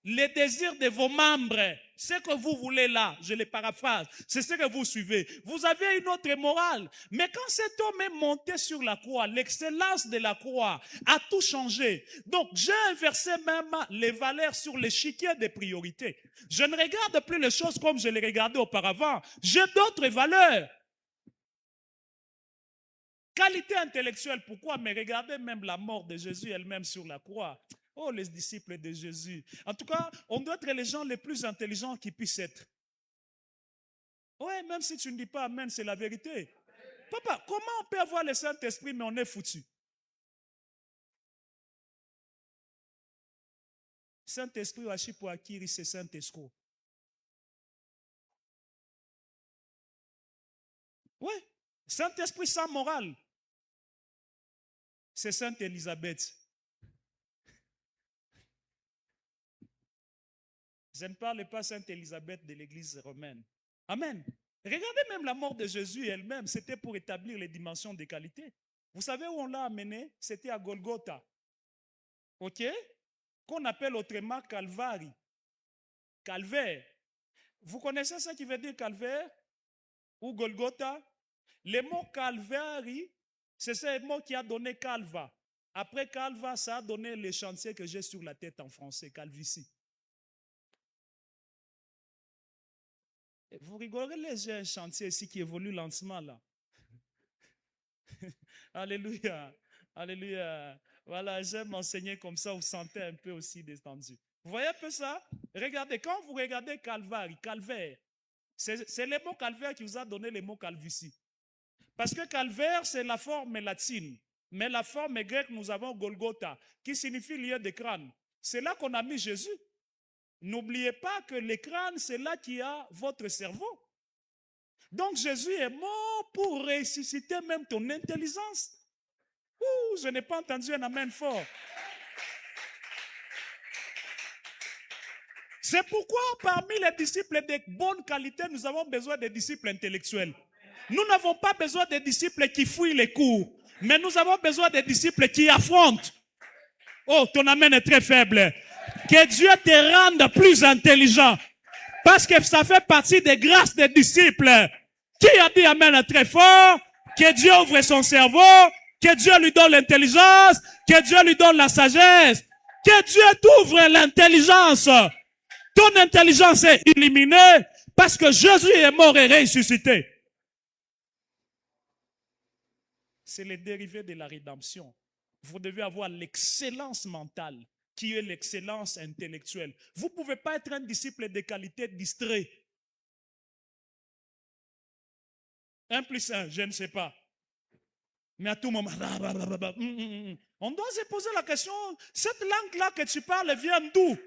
les désirs de vos membres. Ce que vous voulez là, je les paraphrase, c'est ce que vous suivez. Vous avez une autre morale. Mais quand cet homme est monté sur la croix, l'excellence de la croix a tout changé. Donc, j'ai inversé même les valeurs sur l'échiquier des priorités. Je ne regarde plus les choses comme je les regardais auparavant. J'ai d'autres valeurs. Qualité intellectuelle, pourquoi? Mais regardez même la mort de Jésus elle-même sur la croix. Oh, les disciples de Jésus. En tout cas, on doit être les gens les plus intelligents qui puissent être. Ouais, même si tu ne dis pas amen, c'est la vérité. Papa, comment on peut avoir le Saint-Esprit, mais on est foutu? Saint-Esprit, washi pour acquérir, c'est Saint-Esprit. Oui, Saint-Esprit sans morale, c'est Sainte Élisabeth. Je ne parle pas Sainte Élisabeth de l'Église romaine. Amen. Regardez même la mort de Jésus elle-même, c'était pour établir les dimensions de qualité. Vous savez où on l'a amené? C'était à Golgotha. OK? Qu'on appelle autrement Calvary. Calvaire. Vous connaissez ce qui veut dire calvaire? Ou Golgotha? Le mot Calvary, c'est ce mot qui a donné Calva. Après Calva, ça a donné le chantier que j'ai sur la tête en français, calvitie. Vous rigolez, j'ai un chantier ici qui évolue lentement là. Alléluia. Alléluia. Voilà, j'aime enseigner comme ça, vous sentez un peu aussi détendu. Vous voyez un peu ça? Regardez, quand vous regardez Calvary, calvaire, c'est le mot calvaire qui vous a donné le mot calvitie. Parce que calvaire, c'est la forme latine. Mais la forme grecque, nous avons Golgotha, qui signifie lieu de crâne. C'est là qu'on a mis Jésus. N'oubliez pas que le crâne, c'est là qu'il y a votre cerveau. Donc Jésus est mort pour ressusciter même ton intelligence. Ouh, je n'ai pas entendu un amen fort. C'est pourquoi parmi les disciples de bonne qualité, nous avons besoin de disciples intellectuels. Nous n'avons pas besoin de disciples qui fouillent les cours, mais nous avons besoin de disciples qui affrontent. Oh, ton amen est très faible. Que Dieu te rende plus intelligent. Parce que ça fait partie des grâces des disciples. Qui a dit amen très fort? Que Dieu ouvre son cerveau. Que Dieu lui donne l'intelligence. Que Dieu lui donne la sagesse. Que Dieu t'ouvre l'intelligence. Ton intelligence est illuminée parce que Jésus est mort et ressuscité. C'est le dérivé de la rédemption. Vous devez avoir l'excellence mentale qui est l'excellence intellectuelle. Vous ne pouvez pas être un disciple de qualité distrait. 1 plus 1, je ne sais pas. Mais à tout moment, on doit se poser la question, cette langue-là que tu parles vient d'où?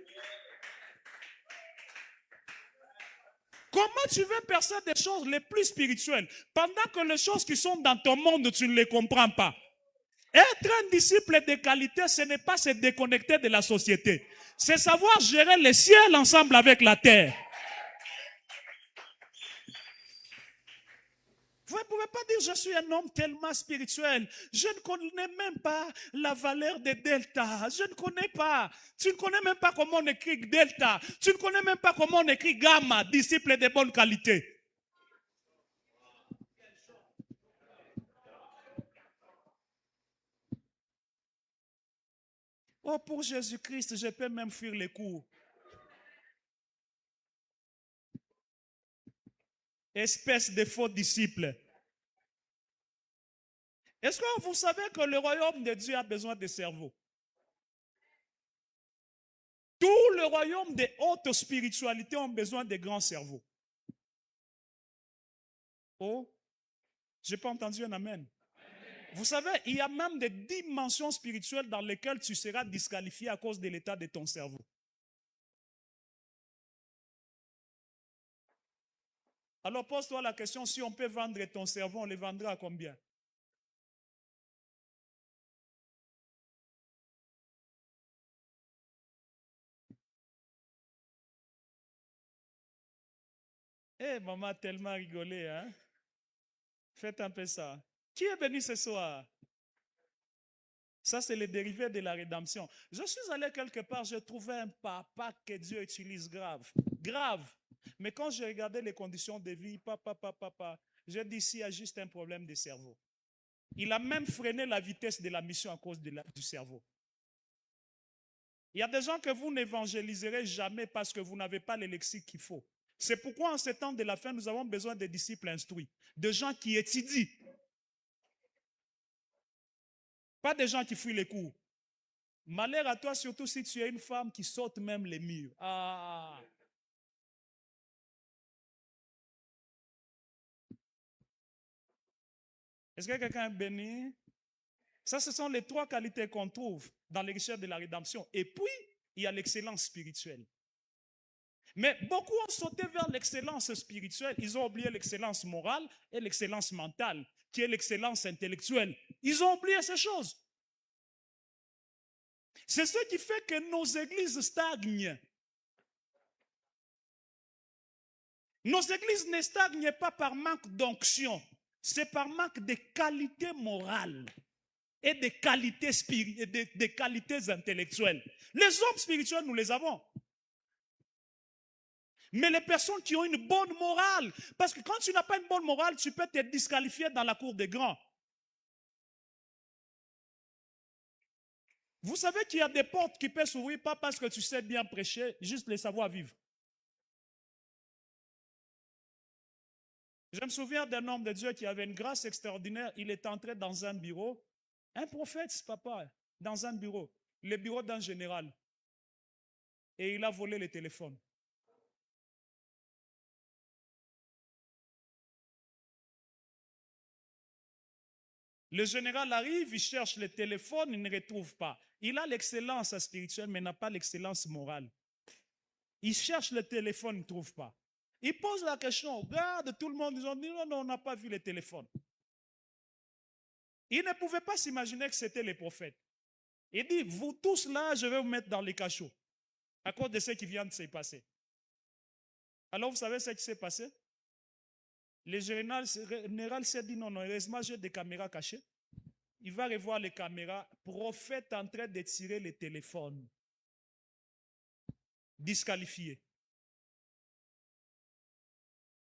Comment tu veux percer des choses les plus spirituelles pendant que les choses qui sont dans ton monde, tu ne les comprends pas? Être un disciple de qualité, ce n'est pas se déconnecter de la société. C'est savoir gérer le ciel ensemble avec la terre. Vous ne pouvez pas dire, je suis un homme tellement spirituel. Je ne connais même pas la valeur des delta. Je ne connais pas. Tu ne connais même pas comment on écrit delta. Tu ne connais même pas comment on écrit gamma, disciple de bonne qualité. Oh, pour Jésus-Christ, je peux même fuir les cours. Espèce de faux disciples. Est-ce que vous savez que le royaume de Dieu a besoin de cerveau? Tout le royaume de haute spiritualité ont besoin de grands cerveaux. Oh, je n'ai pas entendu un amen. Vous savez, il y a même des dimensions spirituelles dans lesquelles tu seras disqualifié à cause de l'état de ton cerveau. Alors pose-toi la question, si on peut vendre ton cerveau, on le vendra à combien? Eh, maman a tellement rigolé, hein? Faites un peu ça. Qui est venu ce soir? Ça, c'est le dérivé de la rédemption. Je suis allé quelque part, j'ai trouvé un papa que Dieu utilise grave. Grave. Mais quand j'ai regardé les conditions de vie, papa, j'ai dit ici, il y a juste un problème de cerveau. Il a même freiné la vitesse de la mission à cause du cerveau. Il y a des gens que vous n'évangéliserez jamais parce que vous n'avez pas le lexique qu'il faut. C'est pourquoi en ce temps de la fin, nous avons besoin de disciples instruits, de gens qui étudient. Pas des gens qui fuient les cours. Malheur à toi, surtout si tu es une femme qui saute même les murs. Ah. Est-ce que quelqu'un est béni? Ça, ce sont les 3 qualités qu'on trouve dans les richesses de la rédemption. Et puis, il y a l'excellence spirituelle. Mais beaucoup ont sauté vers l'excellence spirituelle. Ils ont oublié l'excellence morale et l'excellence mentale, qui est l'excellence intellectuelle. Ils ont oublié ces choses. C'est ce qui fait que nos églises stagnent. Nos églises ne stagnent pas par manque d'onction, c'est par manque de qualité morale et de qualités spirituelles, de qualités intellectuelles. Les hommes spirituels, nous les avons. Mais les personnes qui ont une bonne morale, parce que quand tu n'as pas une bonne morale, tu peux te disqualifier dans la cour des grands. Vous savez qu'il y a des portes qui peuvent s'ouvrir, pas parce que tu sais bien prêcher, juste les savoir vivre. Je me souviens d'un homme de Dieu qui avait une grâce extraordinaire. Il est entré dans un bureau, un prophète, papa, dans un bureau, le bureau d'un général. Et il a volé le téléphone. Le général arrive, il cherche le téléphone, il ne retrouve pas. Il a l'excellence spirituelle, mais n'a pas l'excellence morale. Il cherche le téléphone, il ne trouve pas. Il pose la question, regarde, tout le monde, ils ont dit, non, on n'a pas vu le téléphone. Il ne pouvait pas s'imaginer que c'était les prophètes. Il dit, vous tous là, je vais vous mettre dans les cachots, à cause de ce qui vient de se passer. Alors, vous savez ce qui s'est passé? Le général s'est dit, non, heureusement, j'ai des caméras cachées. Il va revoir les caméras, prophète en train de tirer les téléphones. Disqualifié.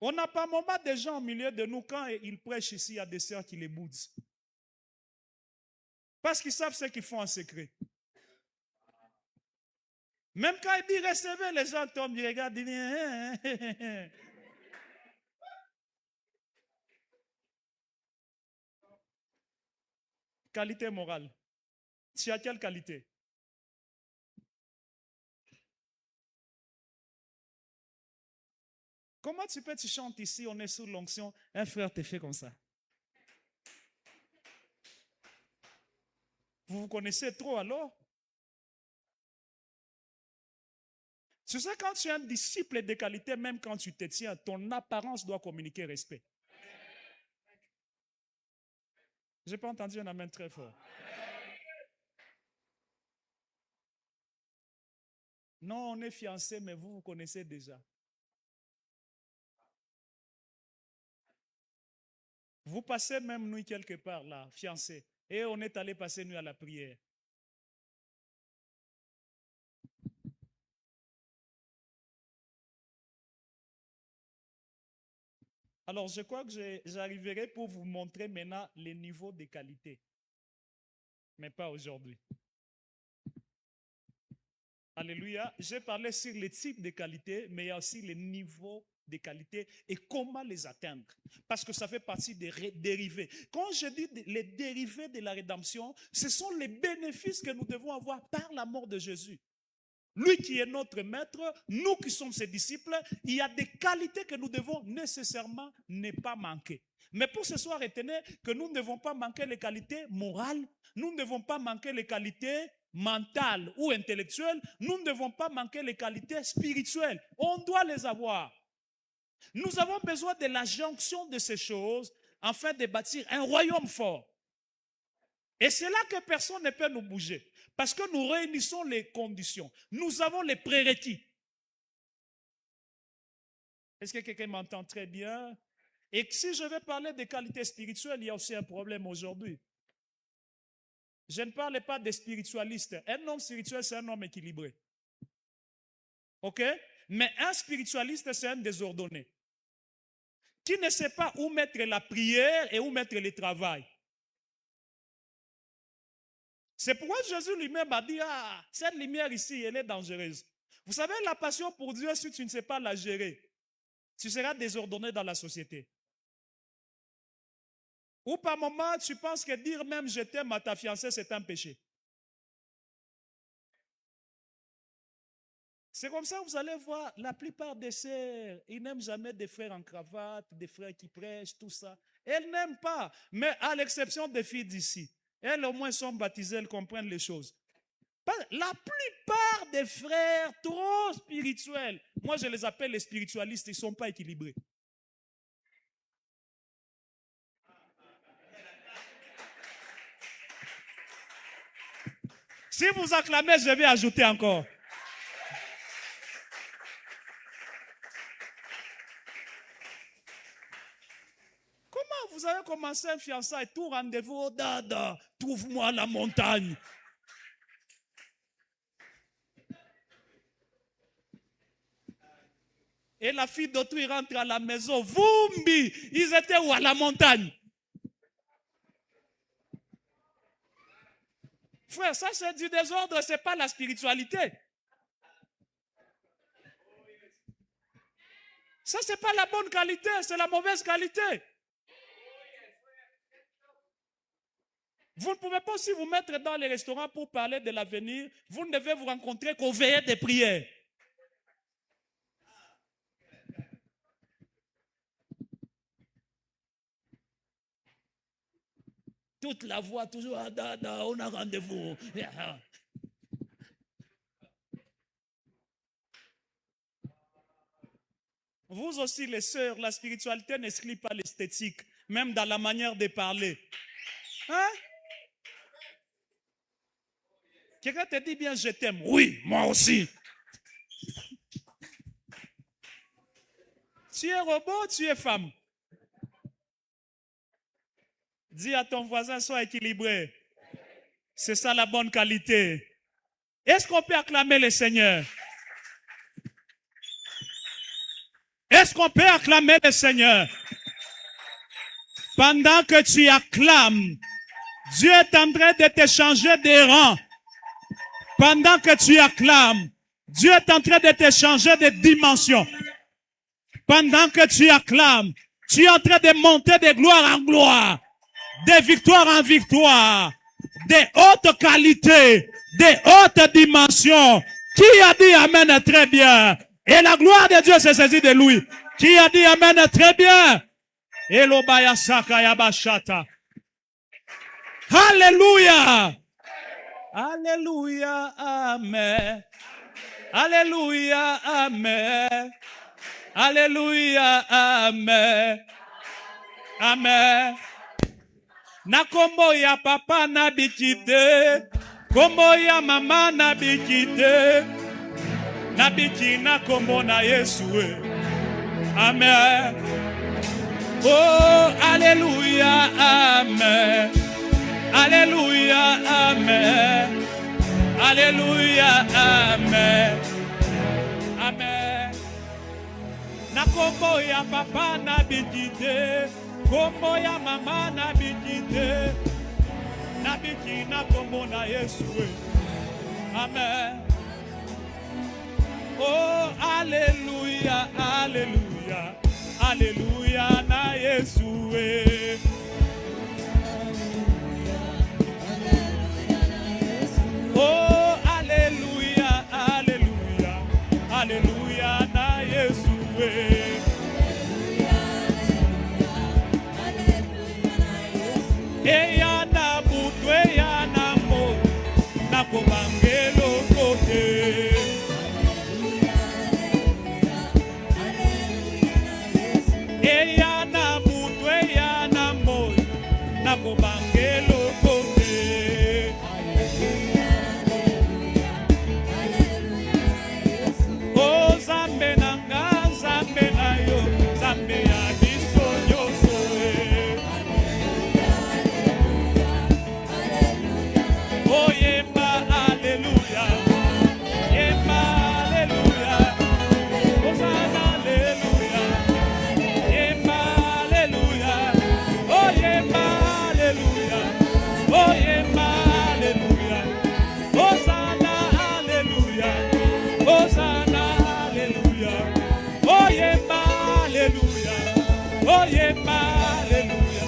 On n'a pas un moment des gens au milieu de nous, quand ils prêchent ici, il y a des sœurs qui les boudent. Parce qu'ils savent ce qu'ils font en secret. Même quand il dit recevez, les gens tombent, ils regardent, ils disent, Qualité morale. Tu as quelle qualité? Comment tu chantes ici, on est sous l'onction, un frère te fait comme ça? Vous vous connaissez trop alors? Tu sais, quand tu es un disciple de qualité, même quand tu te tiens, ton apparence doit communiquer respect. Je n'ai pas entendu un amen très fort. Non, on est fiancés, mais vous connaissez déjà. Vous passez même nuit quelque part là, fiancés. Et on est allé passer nuit à la prière. Alors, je crois que j'arriverai pour vous montrer maintenant les niveaux de qualité. Mais pas aujourd'hui. Alléluia. J'ai parlé sur les types de qualité, mais il y a aussi les niveaux de qualité et comment les atteindre. Parce que ça fait partie des dérivés. Quand je dis les dérivés de la rédemption, ce sont les bénéfices que nous devons avoir par la mort de Jésus. Lui qui est notre maître, nous qui sommes ses disciples, il y a des qualités que nous devons nécessairement ne pas manquer. Mais pour ce soir, retenez que nous ne devons pas manquer les qualités morales, nous ne devons pas manquer les qualités mentales ou intellectuelles, nous ne devons pas manquer les qualités spirituelles. On doit les avoir. Nous avons besoin de la jonction de ces choses afin de bâtir un royaume fort. Et c'est là que personne ne peut nous bouger. Parce que nous réunissons les conditions. Nous avons les prérequis. Est-ce que quelqu'un m'entend très bien? Et si je vais parler des qualités spirituelles, il y a aussi un problème aujourd'hui. Je ne parle pas des spiritualistes. Un homme spirituel, c'est un homme équilibré. OK? Mais un spiritualiste, c'est un désordonné. Qui ne sait pas où mettre la prière et où mettre le travail. C'est pourquoi Jésus lui-même a dit, cette lumière ici, elle est dangereuse. Vous savez, la passion pour Dieu, si tu ne sais pas la gérer, tu seras désordonné dans la société. Ou par moment, tu penses que dire même je t'aime à ta fiancée, c'est un péché. C'est comme ça que vous allez voir, la plupart des sœurs, ils n'aiment jamais des frères en cravate, des frères qui prêchent, tout ça. Elles n'aiment pas, mais à l'exception des filles d'ici. Elles au moins sont baptisées, elles comprennent les choses. La plupart des frères trop spirituels, moi je les appelle les spiritualistes, ils ne sont pas équilibrés. Si vous acclamez, je vais ajouter encore. Comment vous avez commencé un fiançailles, tout rendez-vous, oh, dada, trouve-moi à la montagne. Et la fille d'autrui rentre à la maison, Vumbi, ils étaient où à la montagne? Frère, ça c'est du désordre, ce n'est pas la spiritualité. Ça c'est pas la bonne qualité, c'est la mauvaise qualité. Vous ne pouvez pas aussi vous mettre dans les restaurants pour parler de l'avenir. Vous ne devez vous rencontrer qu'au veillées des prières. Toute la voix, toujours, on a rendez-vous. Vous aussi, les sœurs, la spiritualité n'exclut pas l'esthétique, même dans la manière de parler. Hein? Quelqu'un te dit bien, je t'aime. Oui, moi aussi. Tu es robot, tu es femme. Dis à ton voisin, sois équilibré. C'est ça la bonne qualité. Est-ce qu'on peut acclamer le Seigneur? Est-ce qu'on peut acclamer le Seigneur? Pendant que tu acclames, Dieu est en train de te changer de rang. Pendant que tu acclames, Dieu est en train de te changer de dimension. Pendant que tu acclames, tu es en train de monter de gloire en gloire, de victoire en victoire, de haute qualité, de haute dimension. Qui a dit Amen très bien? Et la gloire de Dieu s'est saisie de lui. Qui a dit Amen très bien? Elobaya Sakaya Bashata. Alléluia. Alléluia. Amen. Alléluia. Amen. Alléluia. Amen. Amen. Na kombo ya papa na bikite, kombo ya mama na bikite, na biki na kombo na Yesu. Amen. Oh, alléluia, amen. Alléluia, amen. Alléluia, amen. Amen. Na kombo ya papa na bikite, kombo ya mama na bikite, na biki na kombo na Yesu. Amen. Oh, alléluia, alléluia. Alléluia na Yesu. Oh, alléluia, alléluia. Alléluia na Yesu. Eya na butu, eya na mo, na kobangelo kote. Eya na butu, eya na mo, na kobangelo kote. Oh, Zambe na nga, Zambe na yo, Zambe ya biso nyonso. Oh, yemba, alléluia. Yemba, alléluia. Hosanna, alléluia. Yemba, alléluia. Oh, yemba, alléluia. Oh, yemba, alléluia. Hosanna, alléluia. Hosanna, alléluia. Oh, yemba, alléluia. Oh, yemba, alléluia.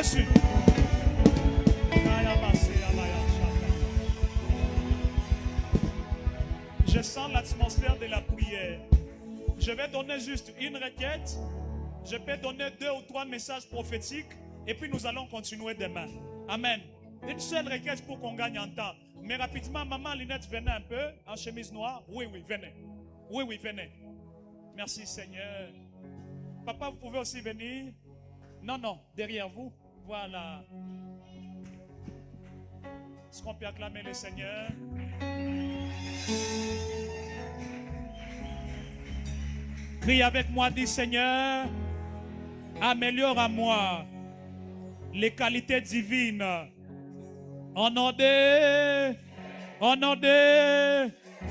Jésus. Je sens l'atmosphère de la prière. Je vais donner juste une requête. Je peux donner 2 ou 3 messages prophétiques. Et puis nous allons continuer demain. Amen. Une seule requête pour qu'on gagne en temps. Mais rapidement, maman Linette, venez un peu en chemise noire. Oui, venez. Oui, venez. Merci Seigneur. Papa, vous pouvez aussi venir. Non, derrière vous. Voilà. Est-ce qu'on peut acclamer le Seigneur? Crie avec moi, dis Seigneur, améliore à moi les qualités divines. Au nom de,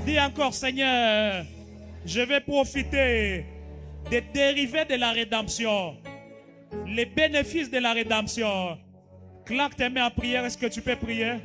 dis encore Seigneur, je vais profiter des dérivés de la rédemption, les bénéfices de la rédemption. Claque tes mains en prière, est-ce que tu peux prier?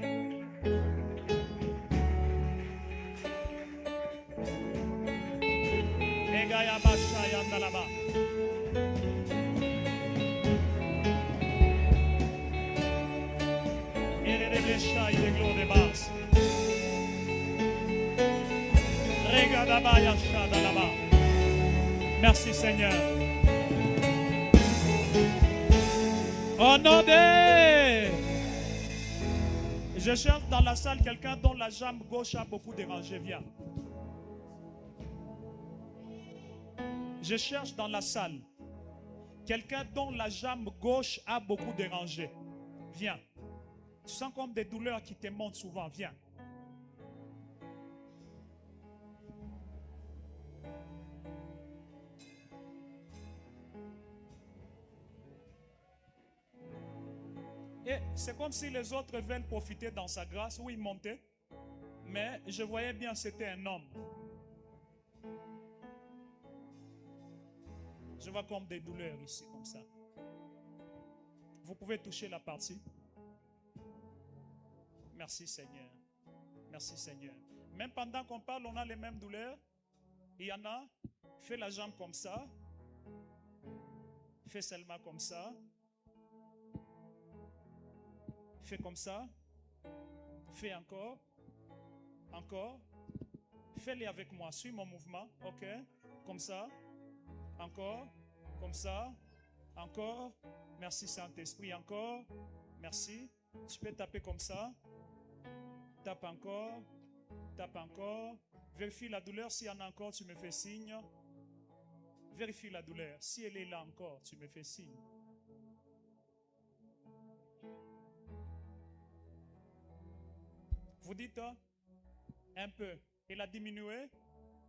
Merci Seigneur. Au nom de... Je cherche dans la salle quelqu'un dont la jambe gauche a beaucoup dérangé. Viens. Je cherche dans la salle quelqu'un dont la jambe gauche a beaucoup dérangé. Viens. Tu sens comme des douleurs qui te montent souvent. Viens. Et c'est comme si les autres veulent profiter dans sa grâce. Oui, monter. Mais je voyais bien c'était un homme. Je vois comme des douleurs ici, comme ça. Vous pouvez toucher la partie. Merci Seigneur. Merci Seigneur. Même pendant qu'on parle, on a les mêmes douleurs. Il y en a, fais la jambe comme ça. Fais seulement comme ça. Fais comme ça. Fais encore. Encore. Fais-les avec moi. Suis mon mouvement. OK. Comme ça. Encore. Comme ça. Encore. Merci Saint-Esprit. Encore. Merci. Tu peux taper comme ça. Tape encore. Tape encore. Vérifie la douleur. S'il y en a encore, tu me fais signe. Vérifie la douleur. Si elle est là encore, tu me fais signe. Vous dites un peu. Elle a diminué.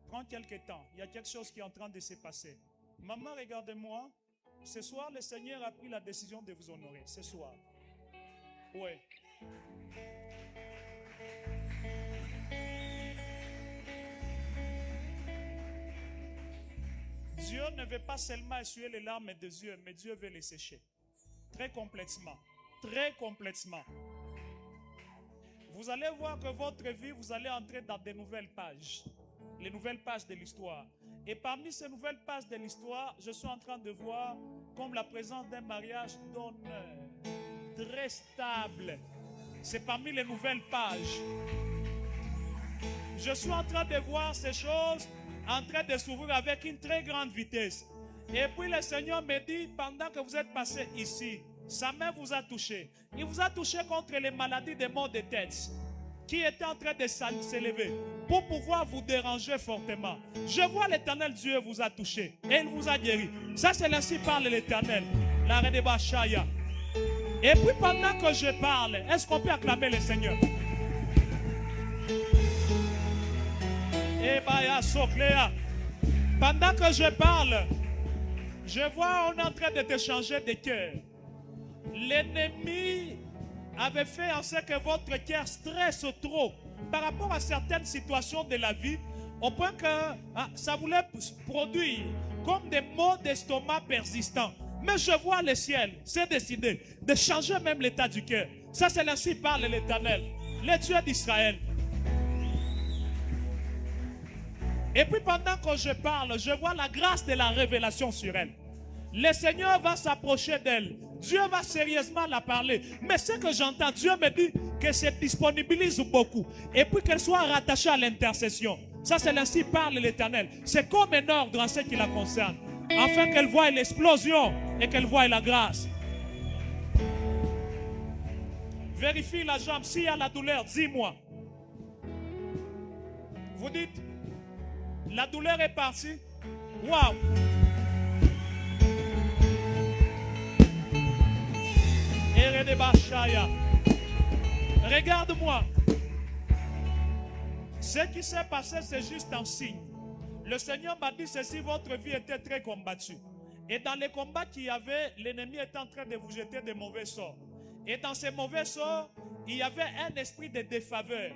Prends quelques temps. Il y a quelque chose qui est en train de se passer. Maman, regardez-moi. Ce soir, le Seigneur a pris la décision de vous honorer. Ce soir. Oui. Dieu ne veut pas seulement essuyer les larmes des yeux, mais Dieu veut les sécher. Très complètement. Très complètement. Vous allez voir que votre vie, vous allez entrer dans de nouvelles pages. Les nouvelles pages de l'histoire. Et parmi ces nouvelles pages de l'histoire, je suis en train de voir comme la présence d'un mariage d'honneur. Très stable. C'est parmi les nouvelles pages. Je suis en train de voir ces choses en train de s'ouvrir avec une très grande vitesse. Et puis le Seigneur me dit, pendant que vous êtes passé ici, sa main vous a touché. Il vous a touché contre les maladies des maux de tête qui étaient en train de s'élever pour pouvoir vous déranger fortement. Je vois l'Éternel Dieu vous a touché et il vous a guéri. Ça c'est ainsi parle l'Éternel. La Redeba Shaya. Et puis pendant que je parle, est-ce qu'on peut acclamer le Seigneur? Pendant que je parle, je vois on est en train de t'échanger des cœurs. L'ennemi avait fait en sorte que votre cœur stresse trop par rapport à certaines situations de la vie, au point que ça voulait produire comme des maux d'estomac persistants. Mais je vois le ciel, c'est décidé de changer même l'état du cœur. Ça c'est ainsi parle l'Éternel, le Dieu d'Israël. Et puis pendant que je parle, je vois la grâce de la révélation sur elle. le Seigneur va s'approcher d'elle. Dieu va sérieusement la parler. Mais ce que j'entends, Dieu me dit qu'elle se disponibilise beaucoup. Et puis qu'elle soit rattachée à l'intercession. Ça, c'est ainsi parle l'Éternel. C'est comme un ordre en ce qui la concerne. Afin qu'elle voie l'explosion et qu'elle voie la grâce. Vérifie la jambe. S'il y a la douleur, dis-moi. Vous dites, la douleur est partie. Waouh! Regarde-moi. Ce qui s'est passé, c'est juste un signe. Le Seigneur m'a dit ceci, votre vie était très combattue. Et dans les combats qu'il y avait, l'ennemi était en train de vous jeter de mauvais sorts. Et dans ces mauvais sorts, il y avait un esprit de défaveur,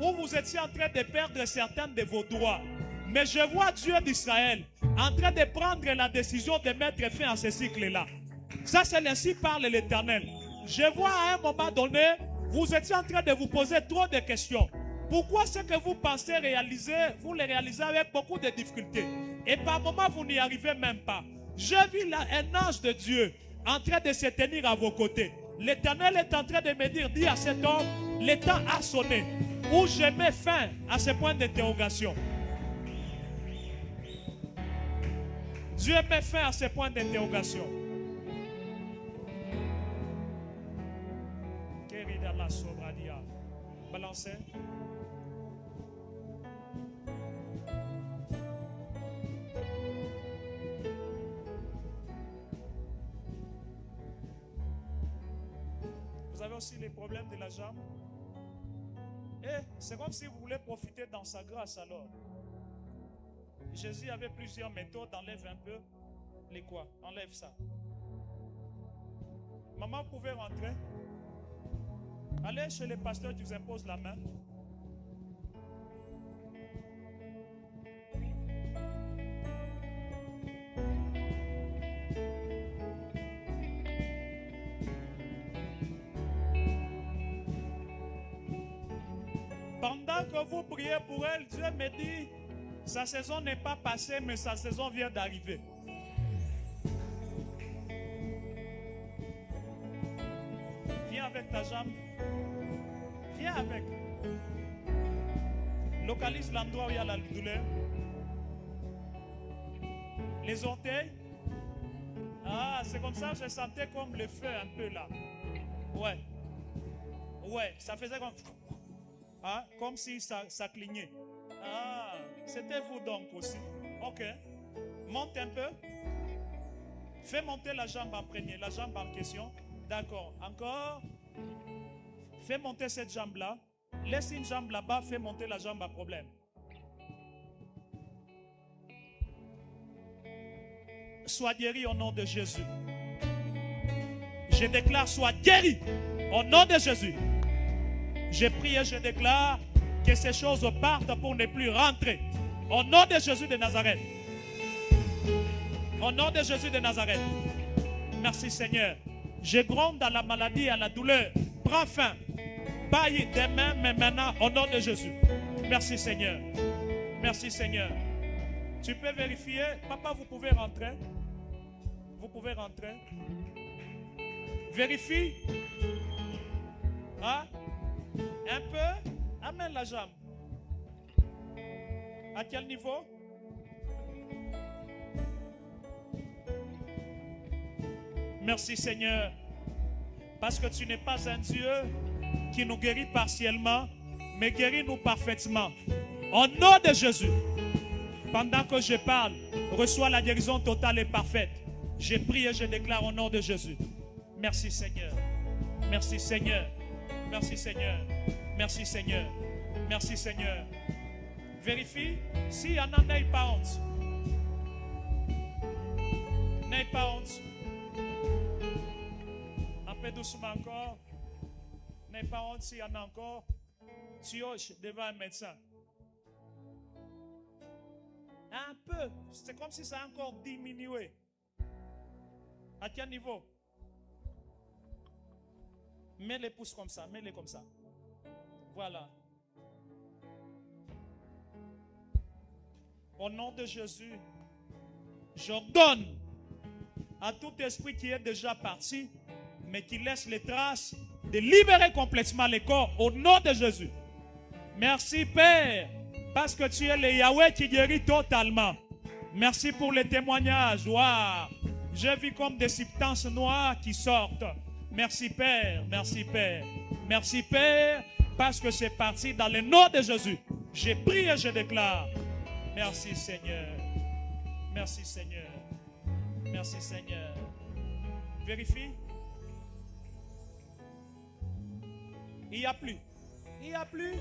où vous étiez en train de perdre certains de vos droits. Mais je vois Dieu d'Israël en train de prendre la décision de mettre fin à ce cycle-là. Ça, c'est ainsi parle l'Éternel. Je vois à un moment donné, vous étiez en train de vous poser trop de questions. Pourquoi ce que vous pensez réaliser, vous le réalisez avec beaucoup de difficultés. Et par moments, vous n'y arrivez même pas. Je vis là un ange de Dieu en train de se tenir à vos côtés. L'Éternel est en train de me dire, dis à cet homme, le temps a sonné. Où je mets fin à ce point d'interrogation. Dieu met fin à ce point d'interrogation. Balancez. Vous avez aussi les problèmes de la jambe. Et c'est comme si vous voulez profiter dans sa grâce alors. Jésus avait plusieurs méthodes. Enlève un peu les quoi. Enlève ça. Maman, vous pouvez rentrer. Allez chez les pasteurs qui vous imposent la main. Pendant que vous priez pour elle, Dieu me dit, sa saison n'est pas passée, mais sa saison vient d'arriver. Viens avec ta jambe. Viens avec. Localise l'endroit où il y a la douleur. Les orteils. Ah, c'est comme ça que je sentais comme le feu un peu là. Ouais. Ouais, ça faisait comme... Ah, comme si ça clignait. Ah, c'était vous donc aussi. Ok. Monte un peu. Fais monter la jambe en premier, la jambe en question. D'accord. Encore. Fais monter cette jambe-là. Laisse une jambe là-bas, fais monter la jambe à problème. Sois guéri au nom de Jésus. Je déclare, sois guéri au nom de Jésus. Je prie et je déclare que ces choses partent pour ne plus rentrer. Au nom de Jésus de Nazareth. Au nom de Jésus de Nazareth. Merci Seigneur. Je gronde à la maladie et à la douleur. Prends fin. Pas demain, mais maintenant, au nom de Jésus. Merci Seigneur. Merci Seigneur. Tu peux vérifier. Papa, vous pouvez rentrer. Vous pouvez rentrer. Vérifie. Hein? Un peu. Amène la jambe. À quel niveau? Merci Seigneur. Parce que tu n'es pas un Dieu qui nous guérit partiellement, mais guéris-nous parfaitement. Au nom de Jésus, pendant que je parle, reçois la guérison totale et parfaite. Je prie et je déclare au nom de Jésus. Merci Seigneur. Merci Seigneur. Merci Seigneur. Merci Seigneur. Merci Seigneur. Vérifie s'il y en a, n'aie pas honte. N'aie pas honte. Un peu doucement encore. N'aie pas honte s'il y en a encore. Tu hoches devant un médecin. Un peu. C'est comme si ça a encore diminué. À quel niveau? Mets les pouces comme ça. Mets-les comme ça. Voilà. Au nom de Jésus, j'ordonne à tout esprit qui est déjà parti, mais qui laisse les traces, de libérer complètement les corps au nom de Jésus. Merci Père, parce que tu es le Yahweh qui guérit totalement. Merci pour les témoignages. Wow. Je vis comme des substances noires qui sortent. Merci Père, merci Père. Merci Père, parce que c'est parti dans le nom de Jésus. J'ai prié et je déclare. Merci Seigneur. Merci Seigneur. Merci Seigneur. Vérifie. Il n'y a plus. Il n'y a plus.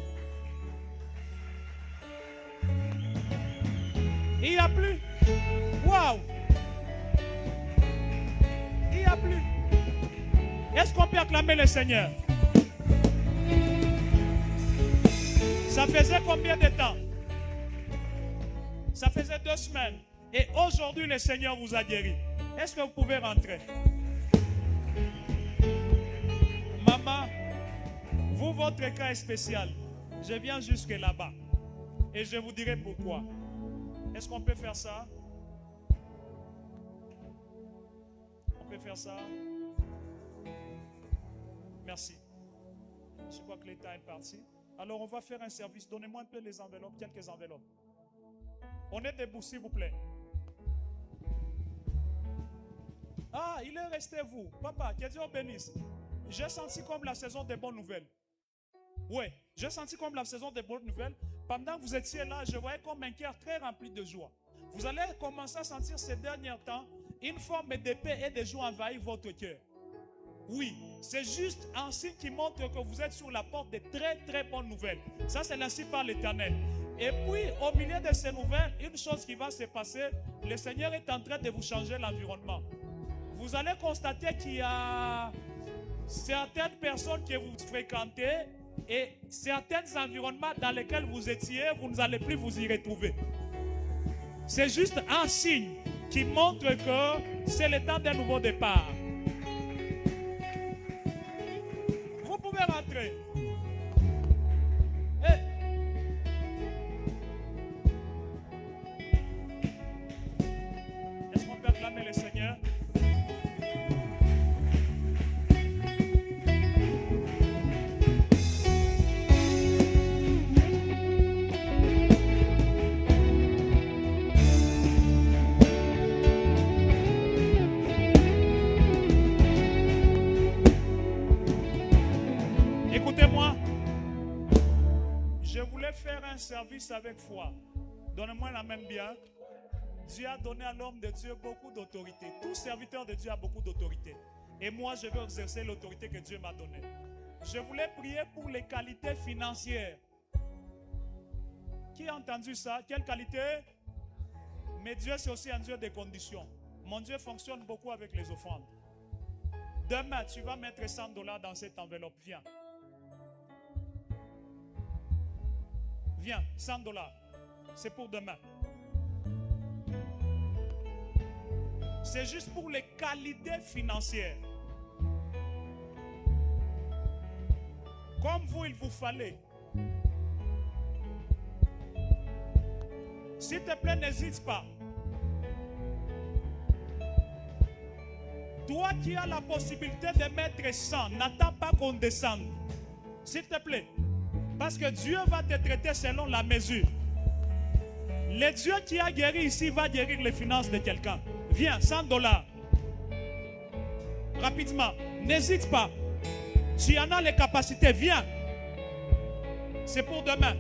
Il n'y a plus. Waouh. Il n'y a plus. Est-ce qu'on peut acclamer le Seigneur? Ça faisait combien de temps? Ça faisait 2 semaines. Et aujourd'hui, le Seigneur vous a guéri. Est-ce que vous pouvez rentrer? Maman, vous, votre cas est spécial. Je viens jusque là-bas. Et je vous dirai pourquoi. Est-ce qu'on peut faire ça? On peut faire ça? Merci. Je crois que l'État est parti. Alors on va faire un service. Donnez-moi un peu les enveloppes, quelques enveloppes. On est debout, s'il vous plaît. Ah, il est resté vous. Papa, que Dieu vous bénisse. J'ai senti comme la saison des bonnes nouvelles. Oui, j'ai senti comme la saison des bonnes nouvelles. Pendant que vous étiez là, je voyais comme un cœur très rempli de joie. Vous allez commencer à sentir ces derniers temps une forme de paix et de joie envahir votre cœur. Oui, c'est juste un signe qui montre que vous êtes sur la porte de très très bonnes nouvelles. Ça, c'est ainsi par l'Éternel. Et puis, au milieu de ces nouvelles, une chose qui va se passer, le Seigneur est en train de vous changer l'environnement. Vous allez constater qu'il y a certaines personnes que vous fréquentez et certains environnements dans lesquels vous étiez, vous n'allez plus vous y retrouver. C'est juste un signe qui montre que c'est le temps d'un nouveau départ. Vous pouvez rentrer. Est-ce qu'on peut acclamer le Seigneur? Écoutez-moi, je voulais faire un service avec foi. Donnez-moi la main bien. Dieu a donné à l'homme de Dieu beaucoup d'autorité. Tout serviteur de Dieu a beaucoup d'autorité. Et moi, je veux exercer l'autorité que Dieu m'a donnée. Je voulais prier pour les qualités financières. Qui a entendu ça? Quelle qualité? Mais Dieu, c'est aussi un Dieu des conditions. Mon Dieu fonctionne beaucoup avec les offrandes. Demain, tu vas mettre $100 dans cette enveloppe. Viens. Viens, $100. C'est pour demain. C'est juste pour les qualités financières. Comme vous, il vous fallait. S'il te plaît, n'hésite pas. Toi qui as la possibilité de mettre 100, n'attends pas qu'on descende. S'il te plaît. Parce que Dieu va te traiter selon la mesure. Le Dieu qui a guéri ici va guérir les finances de quelqu'un. Viens, $100. Rapidement. N'hésite pas. Tu en as les capacités. Viens. C'est pour demain.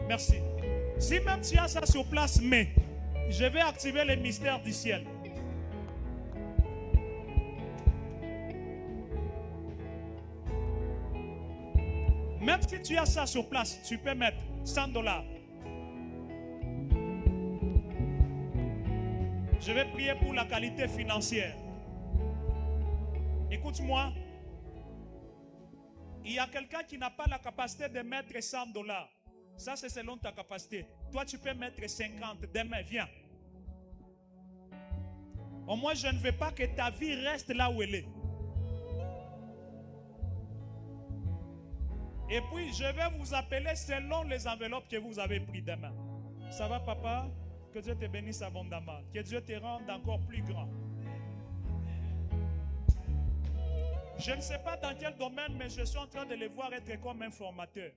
Merci. Si même tu as ça sur place, mais je vais activer les mystères du ciel. Même si tu as ça sur place, tu peux mettre $100. Je vais prier pour la qualité financière. Écoute-moi. Il y a quelqu'un qui n'a pas la capacité de mettre $100. Ça, c'est selon ta capacité. Toi, tu peux mettre 50. Demain, viens. Au moins, je ne veux pas que ta vie reste là où elle est. Et puis, je vais vous appeler selon les enveloppes que vous avez prises demain. Ça va, papa? Que Dieu te bénisse abondamment. Que Dieu te rende encore plus grand. Je ne sais pas dans quel domaine, mais je suis en train de les voir être comme un formateur.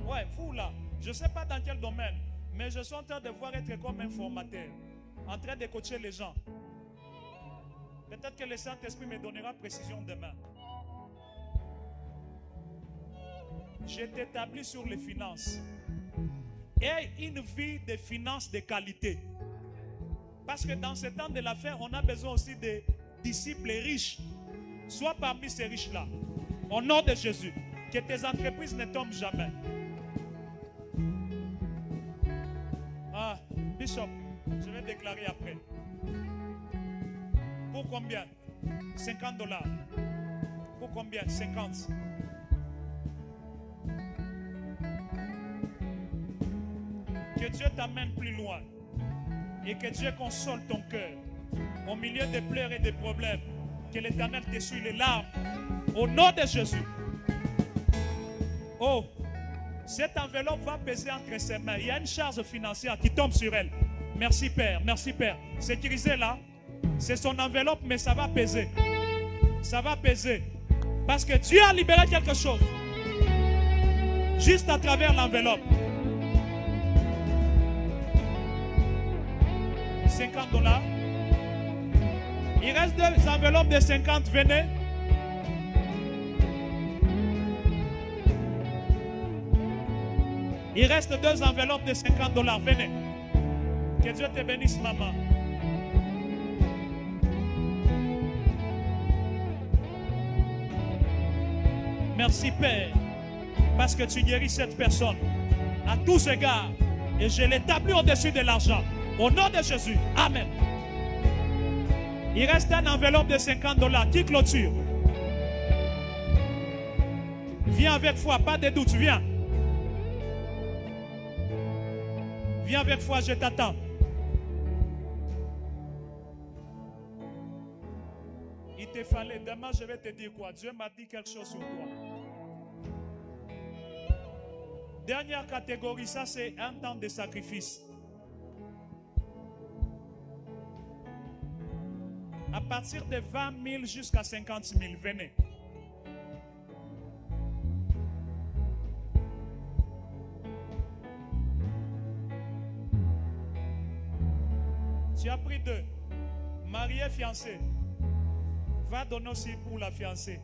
Ouais, vous là, je ne sais pas dans quel domaine, mais je suis en train de voir être comme un formateur, en train de coacher les gens. Peut-être que le Saint-Esprit me donnera précision demain. Je t'établis sur les finances. Et une vie de finances de qualité. Parce que dans ce temps de l'affaire, on a besoin aussi de disciples riches. Sois parmi ces riches-là. Au nom de Jésus. Que tes entreprises ne tombent jamais. Ah, Bishop, je vais déclarer après. Pour combien? 50 $. Pour combien? 50. Que Dieu t'amène plus loin. Et que Dieu console ton cœur. Au milieu des pleurs et des problèmes. Que l'Éternel t'essuie les larmes. Au nom de Jésus. Oh, cette enveloppe va peser entre ses mains. Il y a une charge financière qui tombe sur elle. Merci Père, merci Père. Sécurisez là. C'est son enveloppe, mais ça va peser. Ça va peser. Parce que Dieu a libéré quelque chose. Juste à travers l'enveloppe. 50 $. Il reste 2 enveloppes de 50. Venez. Il reste 2 enveloppes de 50 $. Venez. Que Dieu te bénisse, maman. Merci, Père, parce que tu guéris cette personne à tous égards. Et je l'établis au-dessus de l'argent. Au nom de Jésus. Amen. Il reste une enveloppe de 50 $. Qui clôture? Viens avec foi, pas de doute, viens. Viens avec foi, je t'attends. Il te fallait, demain je vais te dire quoi? Dieu m'a dit quelque chose sur toi. Dernière catégorie, ça c'est un temps de sacrifice. À partir de 20 000 jusqu'à 50 000, venez. Tu as pris 2. Marié, fiancé. Va donner aussi pour la fiancée.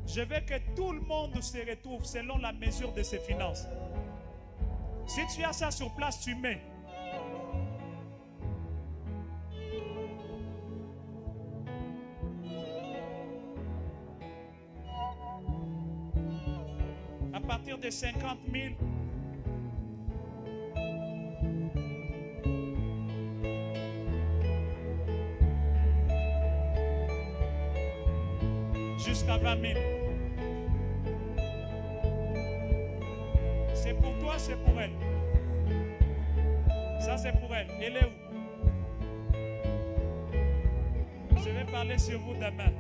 Je veux que tout le monde se retrouve selon la mesure de ses finances. Si tu as ça sur place, tu mets. À partir de 50 000, jusqu'à 20 000. C'est pour toi, c'est pour elle. Ça, c'est pour elle. Elle est où? Je vais parler sur vous demain.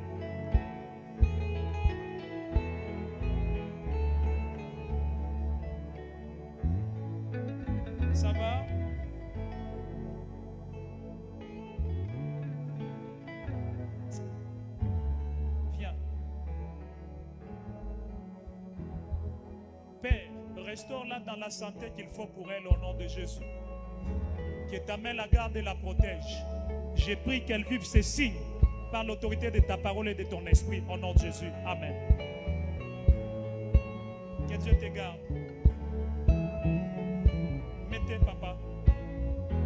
Ça va? Viens. Père, restaure-la dans la santé qu'il faut pour elle au nom de Jésus. Que ta main la garde et la protège. J'ai pris qu'elle vive ces signes par l'autorité de ta parole et de ton esprit au nom de Jésus. Amen. Que Dieu te garde. Mettez, papa.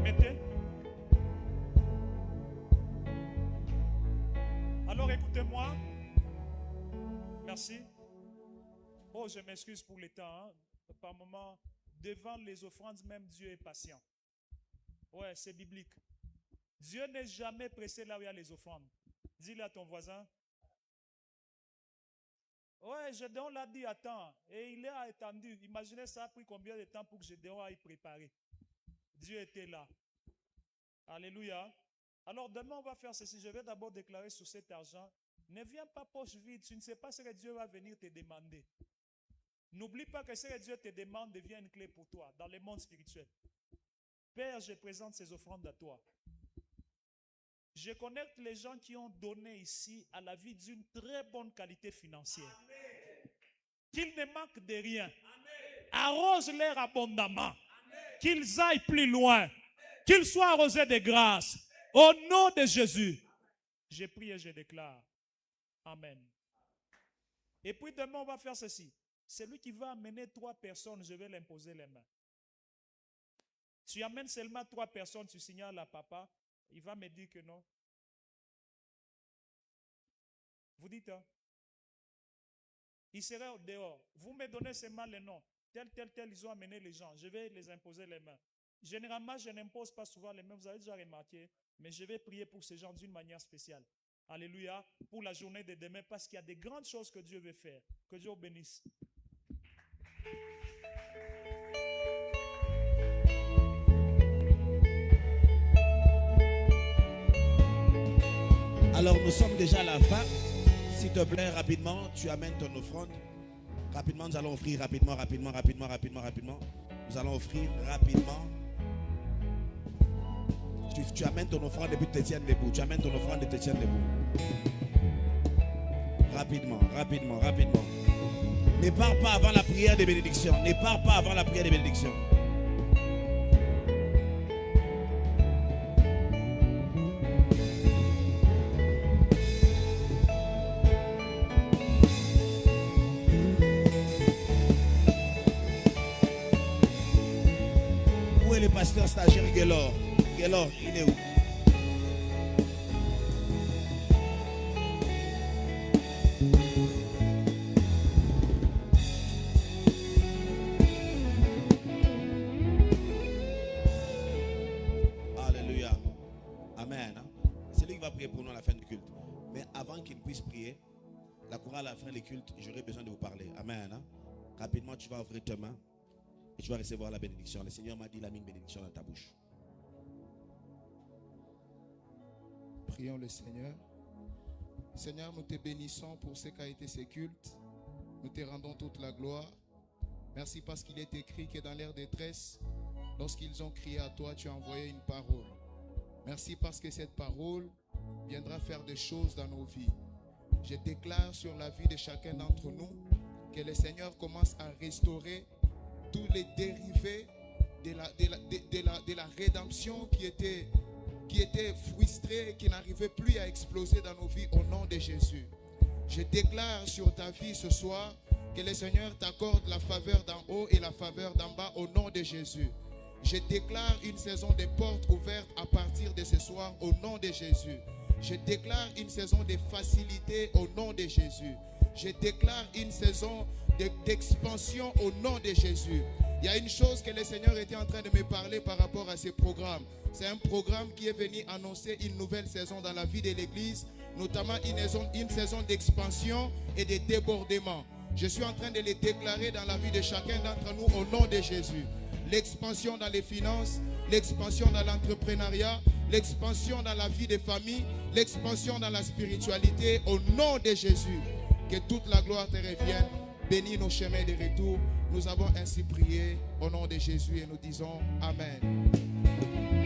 Mettez. Alors écoutez-moi. Merci. Oh, je m'excuse pour le temps. Hein. Par moment, devant les offrandes, même Dieu est patient. Ouais, c'est biblique. Dieu n'est jamais pressé là où il y a les offrandes. Dis-le à ton voisin. Ouais, Gédéon l'a dit, attends. Et il a attendu. Imaginez ça a pris combien de temps pour que Gédéon aille préparer. Dieu était là. Alléluia. Alors demain, on va faire ceci. Je vais d'abord déclarer sur cet argent. Ne viens pas poche vide. Tu ne sais pas ce que Dieu va venir te demander. N'oublie pas que ce que Dieu te demande devient une clé pour toi dans le monde spirituel. Père, je présente ces offrandes à toi. Je connecte les gens qui ont donné ici à la vie d'une très bonne qualité financière. Qu'ils ne manquent de rien. Arrose-les abondamment. Qu'ils aillent plus loin. Qu'ils soient arrosés de grâce. Au nom de Jésus, je prie et je déclare. Amen. Et puis demain, on va faire ceci. Celui qui va amener 3 personnes, je vais l'imposer les mains. Tu amènes seulement 3 personnes, tu signales à papa, il va me dire que non. Vous dites, hein? Il serait dehors. Vous me donnez seulement les noms. Tel, ils ont amené les gens. Je vais les imposer les mains. Généralement, je n'impose pas souvent les mains, vous avez déjà remarqué, mais je vais prier pour ces gens d'une manière spéciale. Alléluia, pour la journée de demain, parce qu'il y a des grandes choses que Dieu veut faire. Que Dieu vous bénisse. Alors, nous sommes déjà à la fin. S'il te plaît, rapidement, tu amènes ton offrande. Rapidement, nous allons offrir rapidement. Nous allons offrir rapidement. Tu amènes ton offrande et puis tu te tiens debout. Tu amènes ton offrande et te tiens debout. Rapidement. Ne pars pas avant la prière de bénédiction. Où est le pasteur stagiaire Guélor? Guélor, il est où? Alléluia. Amen. C'est lui qui va prier pour nous à la fin du culte. Mais avant qu'il puisse prier, la chorale à la fin du culte, j'aurai besoin de vous parler. Amen. Rapidement, tu vas ouvrir tes mains et tu vas recevoir la bénédiction. Le Seigneur m'a dit, il a mis une bénédiction dans ta bouche. Prions le Seigneur. Seigneur, nous te bénissons pour ce qu'a été ce culte. Nous te rendons toute la gloire. Merci parce qu'il est écrit que dans leur détresse, lorsqu'ils ont crié à toi, tu as envoyé une parole. Merci parce que cette parole viendra faire des choses dans nos vies. Je déclare sur la vie de chacun d'entre nous que le Seigneur commence à restaurer tous les dérivés de la rédemption qui était frustré, qui n'arrivait plus à exploser dans nos vies au nom de Jésus. Je déclare sur ta vie ce soir que le Seigneur t'accorde la faveur d'en haut et la faveur d'en bas au nom de Jésus. Je déclare une saison de portes ouvertes à partir de ce soir au nom de Jésus. Je déclare une saison de facilité au nom de Jésus. Je déclare une saison d'expansion au nom de Jésus. Il y a une chose que le Seigneur était en train de me parler par rapport à ce programme. C'est un programme qui est venu annoncer une nouvelle saison dans la vie de l'Église, notamment une saison d'expansion et de débordement. Je suis en train de les déclarer dans la vie de chacun d'entre nous au nom de Jésus. L'expansion dans les finances, l'expansion dans l'entrepreneuriat, l'expansion dans la vie des familles, l'expansion dans la spiritualité au nom de Jésus. Que toute la gloire te revienne. Bénis nos chemins de retour. Nous avons ainsi prié au nom de Jésus et nous disons Amen.